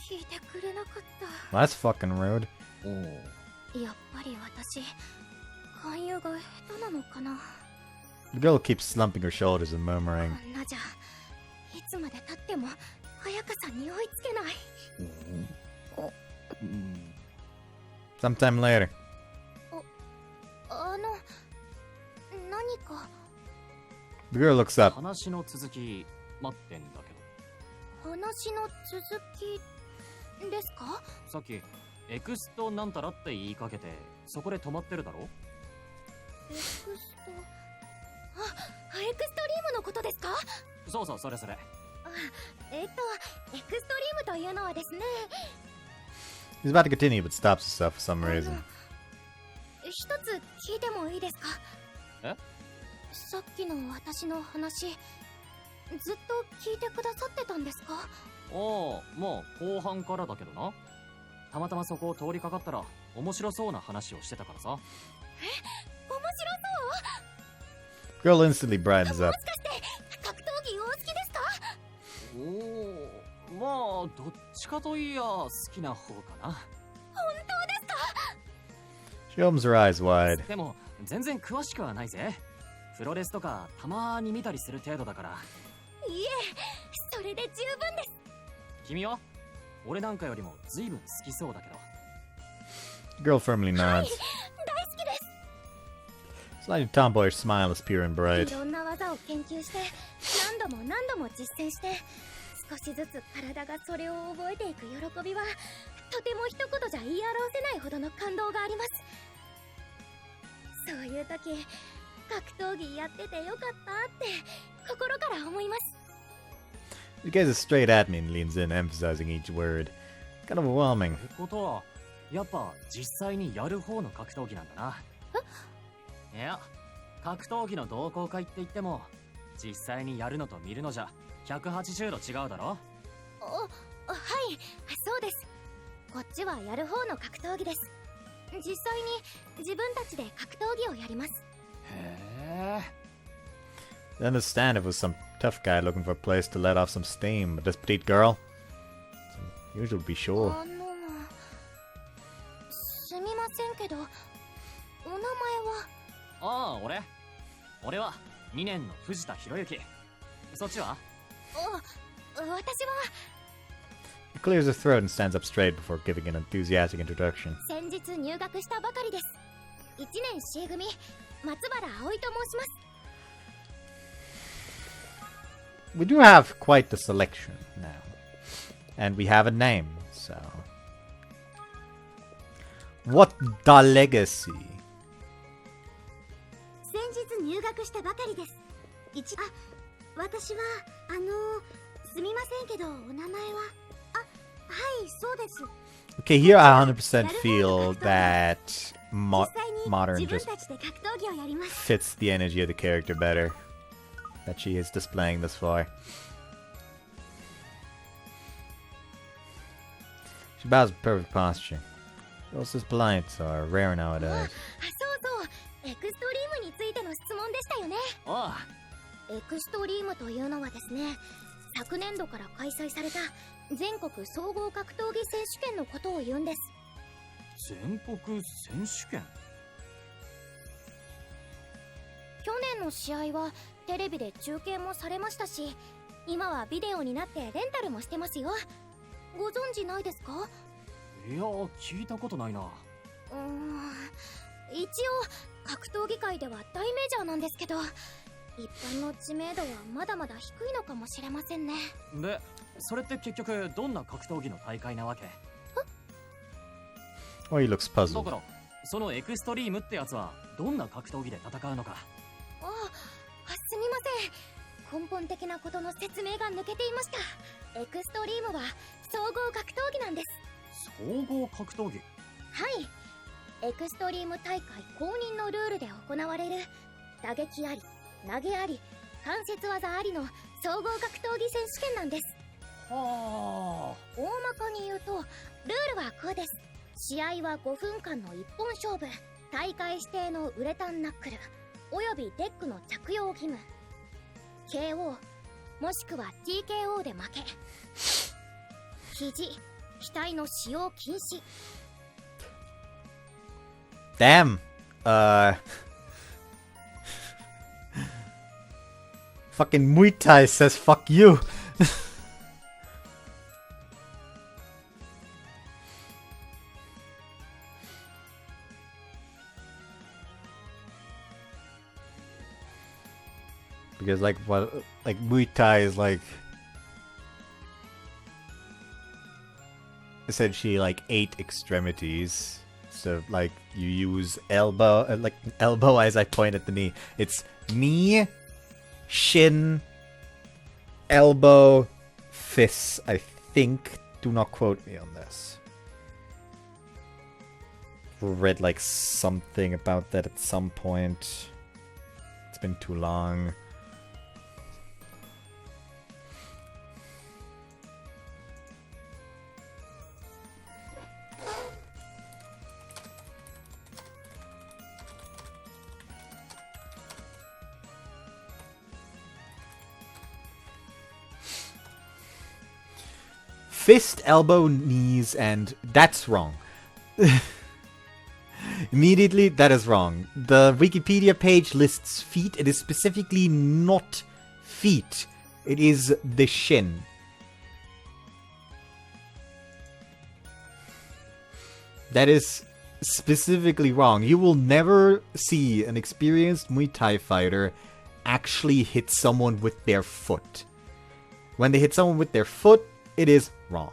聞いてくれなかっ well, that's fucking rude. た。やっぱり私勧誘が下手なのかな。 The girl keeps slumping her shoulders and murmuring. こんなじゃいつまで経っても早川さんに追いつけない。 Sometime later. 何か The girl looks up. 話の続き待ってんだけ話の続きですか？ど、さっきエクストなんたらって言いかけてそこで止まってるだろ。エクスト、エクストリームのことですか？そうそう、それそれ。エクストリームというのはですね、 He's about to continue but stops himself for some reason. 一つ聞いてもいいですか？え？さっきの私の話、ずっと聞いてくださってたんですか？ああ、まあ後半からだけどな。たまたまそこを通りかかったら面白そうな話をしてたからさ。面白 Girl instantly brightens そう？も up. しかして格闘技お好きですか？おお、まあどっちかといや好きな方かな。本当ですか？ She opens her eyes wide. でも全然詳しくはないぜ。プロレスとかたまに見たりする程度だから。いえ、それで十分です。君は俺なんかよりも随分好きそうだけど。 The girl firmly はい、大 nods. 好きです。 Slightly tomboyish smile is pure and い bright. ろんな技を研究して何度も何度も実践して少しずつ体がそれを覚えていく喜びはとても一言じゃ言い表せないほどの感動があります。そういう時、格闘技やっててよかったって心から思います。 He gazes straight at me and leans in, emphasizing each word. Kind of overwhelming. ってことはやっぱ実際にやる方の格闘技なんだな。いや、格闘技の同好会って言っても実際にやるのと見るのじゃ180度違うだろ。はい、そうです。こっちはやる方の格闘技です。実際に自分たちで格闘技をやります。へえ。 I understand it was some tough guy looking for a place to let off some steam, but this petite girl? It's unusual to be sure. すみませんけど、お名前は？ああ、俺は2年の藤田博之。そっちは？私は He clears her throat and stands up straight before giving an enthusiastic introduction. 先日入学したばかりです。1年 C 組、松原葵と申します。 We do have quite the selection now. And we have a name, so... What the legacy? 先日入学したばかりです。私はすみませんけど、お名前は？はい、そうです。 Okay, here I 100% feel that 実際に modern 自分 just たちで格闘技をやります。 fits the energy of the character better. that she is displaying thus far. She bows with perfect posture. Those polites are rare nowadays. そうそうエクストリームについての質問でしたよね。あエクストリームというのはですね、昨年度から開催された全国総合格闘技選手権のことを言うんです。全国選手権。去年の試合はテレビで中継もされましたし、今はビデオになってレンタルもしてますよ。ご存知ないですか？いや聞いたことないな。一応格闘技界では大メジャーなんですけど、一般の知名度はまだまだ低いのかもしれませんね。でそれって結局どんな格闘技の大会なわけ？ Oh, he looks だ puzzled. からそのエクストリームってやつはどんな格闘技で戦うのか。すみません、根本的なことの説明が抜けていました。エクストリームは総合格闘技なんです。総合格闘技。はい、エクストリーム大会公認のルールで行われる打撃あり、投げあり、関節技ありの総合格闘技選手権なんです。は大まかに言うとルールはこうです。試合は5分間の一本勝負、大会指定のウレタンナックルおよびデックの着用義務、 KO もしくは TKO で負け、肘、額の使用禁止。 Damn. Fucking Muay Thai says fuck you. Because like what, like Muay Thai is like essentially like 8 extremities. So like you use elbow, like elbow as I point at the knee. It's knee, shin, elbow, fist. I think. Do not quote me on this. Read like something about that at some point. It's been too long. Fist, elbow, knees, and that's wrong. Immediately, that is wrong. The Wikipedia page lists feet. It is specifically not feet. It is the shin. That is specifically wrong. You will never see an experienced Muay Thai fighter actually hit someone with their foot. When they hit someone with their foot, it is wrong.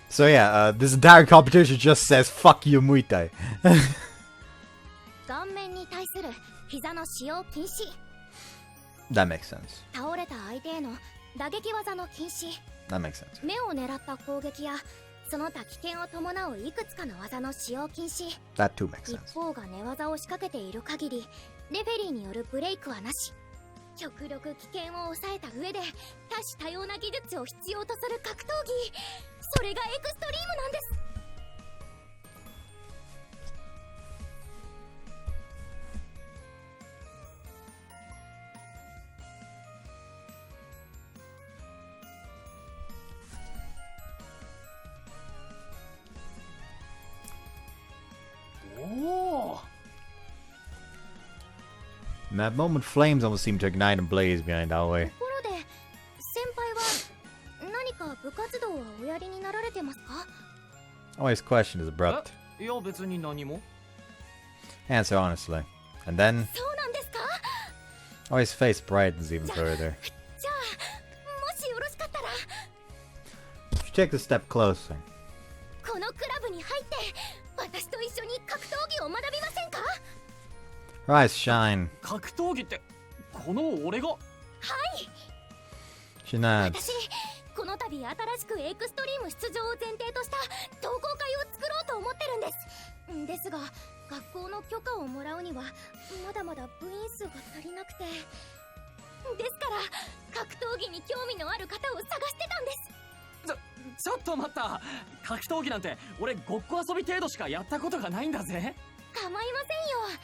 So yeah, this entire competition just says fuck you Muay Thai. 顔面に対する膝の使用禁止、 That makes sense. 倒れた相手への打撃技の禁止、 That makes sense. 目を狙った攻撃やその他危険を伴ういくつかの技の使用禁止。 That too makes 一 sense. 方が寝技を仕掛けている限りレフェリーによるブレイクはなし。極力危険を抑えた上で多種多様な技術を必要とする格闘技、それがエクストリームなんです。おお。 In that moment, flames almost seem to ignite and blaze behind Aoi. ところで先輩は何か部活動はおやりになられてますか？ Aoi's question is abrupt. いや別に何も。 Answer honestly. And then そうなんですか？ Aoi's face brightens even further. じゃあもしよろしかったら。take a step closer. このクラブに入って私と一緒に格闘技を学びませんか？ Her eyes shine. 格闘技ってこの俺が？ She nods. 私この度新しくエクストリーム出場を前提とした同好会を作ろうと思ってるんです。ですが学校の許可をもらうにはまだまだ部員数が足りなくて、ですから格闘技に興味のある方を探してたんです。ちょっと待った。格闘技なんて俺ごっこ遊び程度しかやったことがないんだぜ。構いませんよ。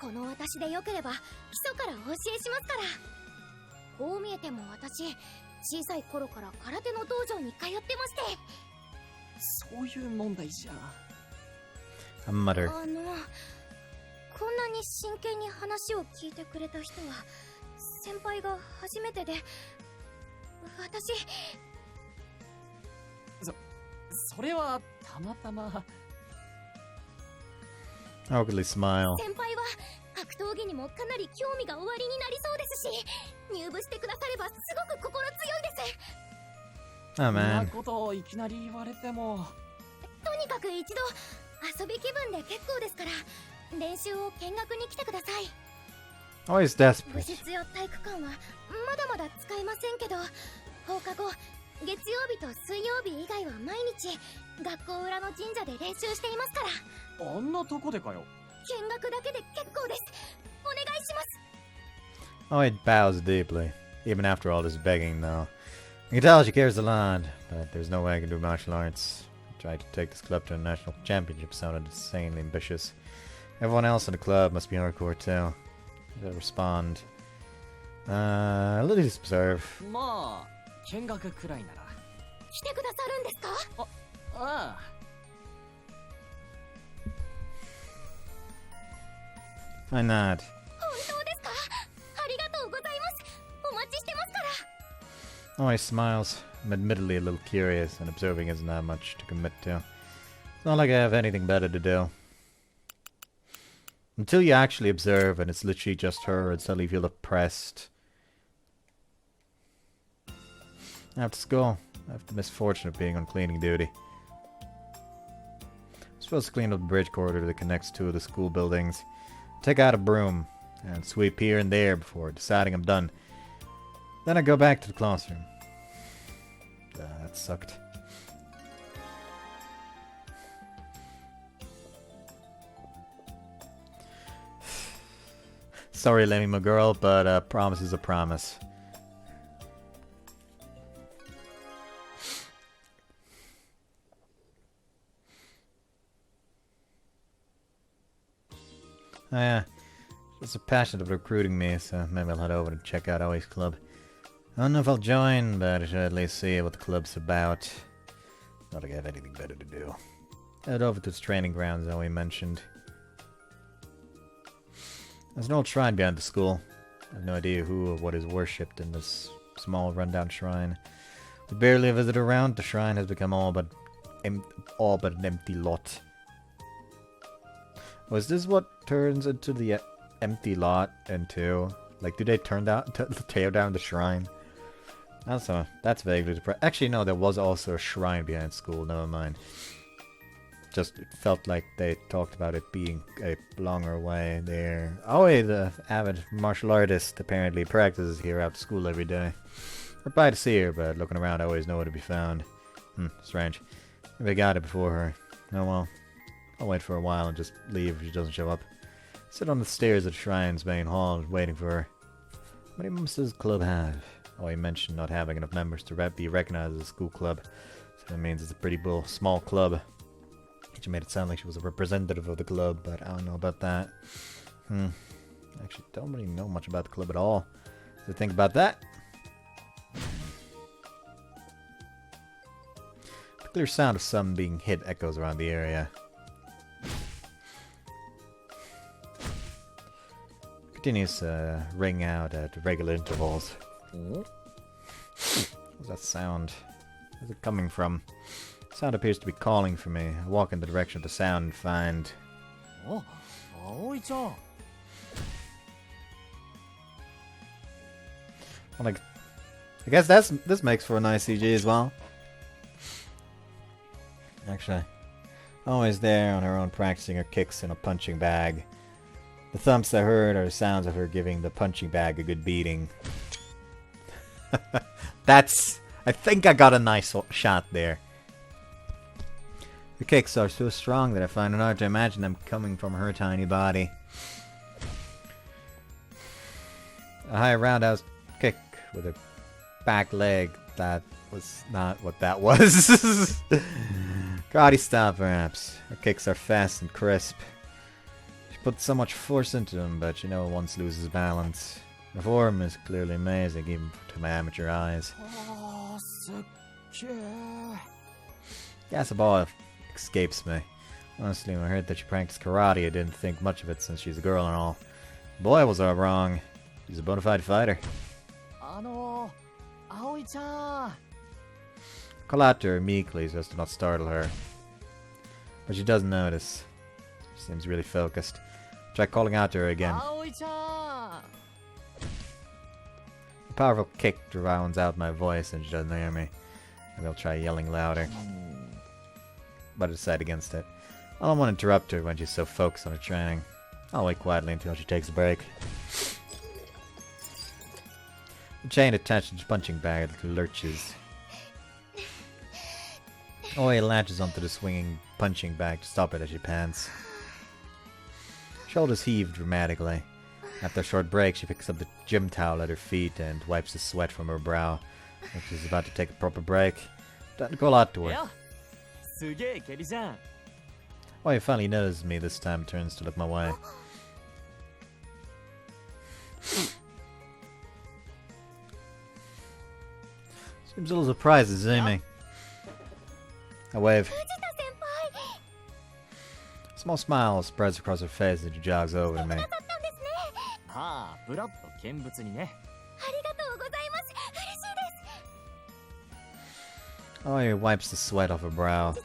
この私でよければ基礎からお教えしますから。こう見えても私小さい頃から空手の道場に通ってまして。そういう問題じゃ。I mutter. こんなに真剣に話を聞いてくれた人は先輩が初めてで、私それはたまたま。Awkwardly smile. 先輩は格闘技にもかなり興味がおありになりそうですし、入部してくださればすごく心強いです。 Oh そんな man. ことをいきなり言われても。とにかく一度遊び気分で結構ですから練習を見学に来てください。 Always 部 desperate. 室や体育館はまだまだ使えませんけど、放課後月曜日と水曜日以外は毎日学校裏の神社で練習していますから。あんなとこでかよ。見学だけで結構です。お願いします。 Oh, it bows deeply. Even after all this begging, though. You can tell she cares a lot, but there's no way I can do martial arts. I tried to take this club to a national championship sounded insanely ambitious. Everyone else in the club must be hardcore too. I respond. Let us observe. まあ見学くらいなら。来てくださるんですか？ああ。Why not? 本当ですか？ありがとうございます。お待ちしてますから。 Oh, he smiles. I'm admittedly a little curious, and observing isn't that much to commit to. It's not like I have anything better to do. Until you actually observe, and it's literally just her, and suddenly you feel oppressed. After school, I have the misfortune of being on cleaning duty. I'm supposed to clean up the bridge corridor that connects two of the school buildings, take out a broom, and sweep here and there before deciding I'm done. Then I go back to the classroom. That sucked. Sorry, Lemmy, my girl, but a promise is a promise. Oh yeah, she's so passionate about recruiting me, so maybe I'll head over to check out Oi's club. I don't know if I'll join, but I should at least see what the club's about. Not like I have anything better to do. Head over to its training grounds Oi mentioned. There's an old shrine behind the school. I have no idea who or what is worshipped in this small rundown shrine. With barely a visitor around, the shrine has become all but an empty lot. Was this what turns into the empty lot into? Like, do they tear down the shrine? That's vaguely depressing. Actually, no, there was also a shrine behind school. Never mind. Just it felt like they talked about it being a longer way there. Oh, wait, the avid martial artist apparently practices here after school every day. We're by to see her, but looking around, I always know where to be found. Strange. Maybe I got it before her. Oh well. I'll wait for a while and just leave if she doesn't show up. Sit on the stairs at the shrine's main hall, waiting for her. How many members does the club have? Oh, he mentioned not having enough members to be recognized as a school club. So that means it's a pretty small club. She made it sound like she was a representative of the club, but I don't know about that. Actually, don't really know much about the club at all. So think about that. The clear sound of some being hit echoes around the area. Continues to ring out at regular intervals. What's that sound? Where's it coming from? The sound appears to be calling for me. I walk in the direction of the sound and find... Oh, Aoi-chan. Well, like, I guess this makes for a nice CG as well. actually. Always there on her own, practicing her kicks in a punching bag. The thumps I heard are the sounds of her giving the punching bag a good beating. That's... I think I got a nice shot there. The kicks are so strong that I find it hard to imagine them coming from her tiny body. A high roundhouse kick with her back leg. That was not what that was. Karate style, perhaps. Her kicks are fast and crisp. She puts so much force into them, but you know, once loses balance. The form is clearly amazing, even to my amateur eyes. Yes, a ball escapes me. Honestly, when I heard that she practiced karate, I didn't think much of it since she's a girl and all. Boy, was I wrong. She's a bona fide fighter. Aoi-chan! Call out to her meekly so as to not startle her. But she doesn't notice. She seems really focused. Try calling out to her again. Aoi-chan! A powerful kick drowns out my voice and she doesn't hear me. Maybe I'll try yelling louder. But I decide against it. I don't want to interrupt her when she's so focused on her training. I'll wait quietly until she takes a break. The chain attached to the punching bag lurches. Oi latches onto the swinging punching bag to stop it as she pants. Shoulders heave dramatically. After a short break, she picks up the gym towel at her feet and wipes the sweat from her brow. Like she's about to take a proper break. Don't call out to her. Oi finally notices me this time, turns to look my way. Seems a little surprised to see me. I wave. A small smile spreads across her face as she jogs over to me. Oi wipes the sweat off her brow.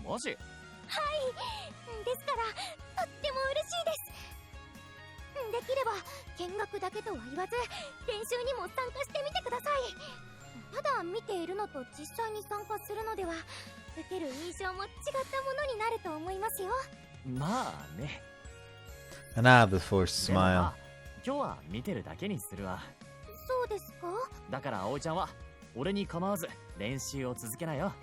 マジ？はいですからとっても嬉しいです。できれば見学だけとは言わず練習にも参加してみてください。ただ見ているのと実際に参加するのでは受ける印象も違ったものになると思いますよ。まあね。 And I have the forced smile. 今日は見てるだけにするわ。そうですか？だから葵ちゃんは俺に構わず練習を続けなよ。はい。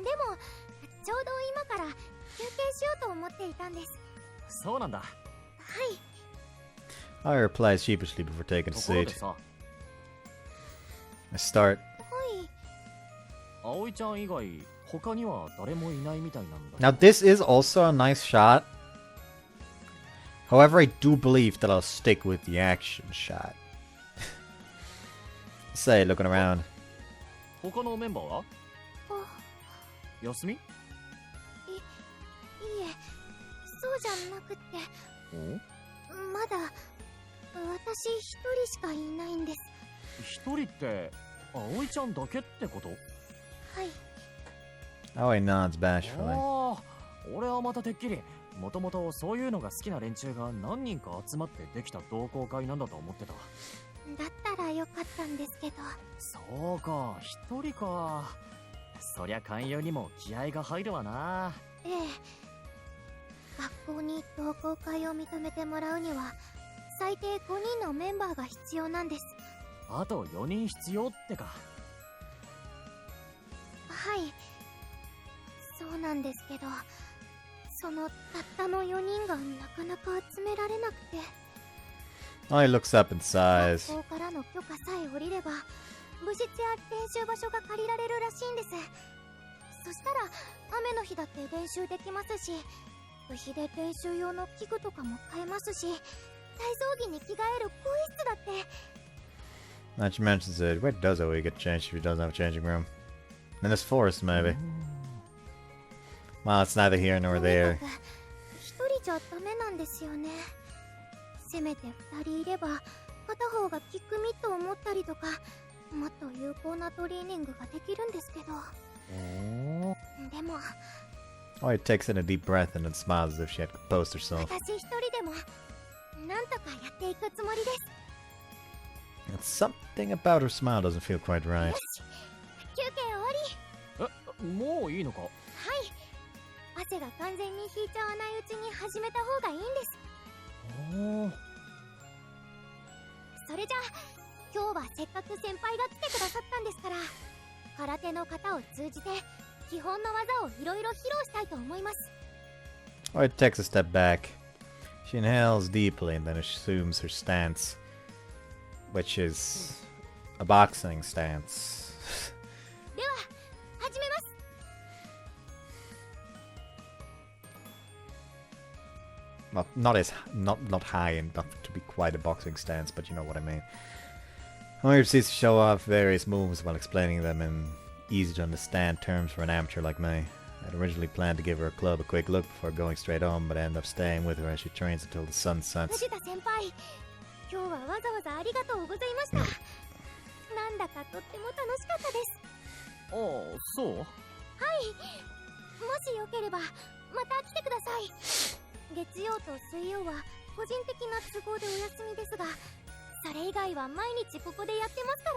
でもちょうど今から休憩しようと思っていたんです。そうなんだ。はい。I reply sheepishly before taking a ところで seat. さ、 I start. はい。葵ちゃん以外他には誰もいないみたいなんだ。 Now this is also a nice shot. However, I do believe that I'll stick with the action shot. Say, looking around. 他のメンバーは？休み？いえ、そうじゃなくって、まだ私一人しかいないんです。一人って葵ちゃんだけってこと？はい。 Oh, he nods bashfully. ああ、俺はまたてっきりもともとそういうのが好きな連中が何人か集まってできた同好会なんだと思ってた。だったらよかったんですけど。そうか、一人か。そりゃ勧誘にも気合が入るわな。ええ。学校に同好会を認めてもらうには最低5人のメンバーが必要なんです。あと4人必要ってか。はい。そうなんですけど、そのたったの4人がなかなか集められなくて。Oh, he looks up and sighs. 学校からの許可さえ下りれば部室や練習場所が借りられるらしいんです。そしたら雨の日だって練習できますし、部費で練習用の器具とかも買えますし、体操着に着替える更衣室だって。 Now she mentions it. Where does Oe get changed if he doesn't have a changing room? In this forest, maybe. Well, it's neither here nor there. 一人じゃダメなんですよね。せめて2人いれば片方がキックミットを持ったりとか、もっと有効なトレーニングができるんですけど。でも Oh, he takes in a deep breath and then smiles as if she had composed herself. 私一人でもなんとかやっていくつもりです。And something about her smile doesn't feel quite right. 休憩終わり。もういいのか？はい。汗が完全に引いちゃわないうちに始めた方がいいんです。それじゃあ今日はせっかく先輩が来てくださったんですから、空手の型を通じて基本の技をいろいろ披露したいと思います。Or it takes a step back. She inhales deeply and then assumes her stance, which is a boxing stance. では始めます。Not high enough to be quite a boxing stance, but you know what I mean. However, proceeds to show off various moves while explaining them in easy to understand terms for an amateur like me. I'd originally planned to give her a club a quick look before going straight home, but I ended up staying with her as she trains until the sun sets. 藤田先輩、今日はわざわざありがとうございました。なんだかとっても楽しかったです。ああ、そう？はい。もしよければまた来てください。月曜と水曜は個人的な都合でお休みですが、それ以外は毎日ここでやってますから。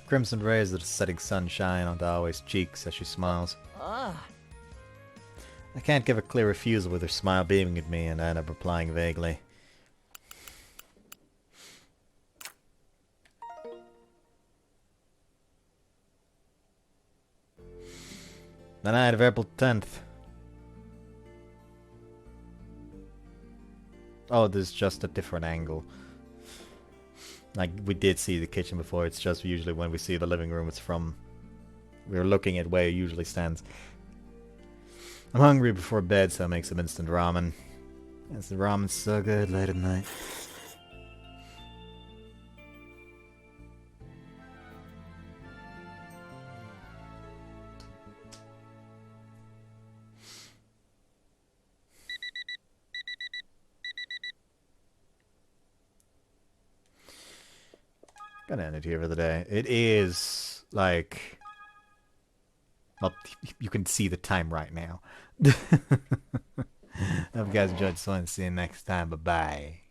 Crimson rays of the setting sun shine onto Aoi's cheeks as she smiles. I can't give a clear refusal with her smile beaming at me, and I end up replying vaguely. The night of April 10th. Oh, this is just a different angle. Like, we did see the kitchen before, it's just usually when we see the living room, it's from... We're looking at where it usually stands. I'm hungry before bed, so I make some instant ramen. Instant ramen's so good late at night. Gonna end it here for the day. It is like, well, you can see the time right now. Hope you guys enjoyed this one. See you next time. Bye bye.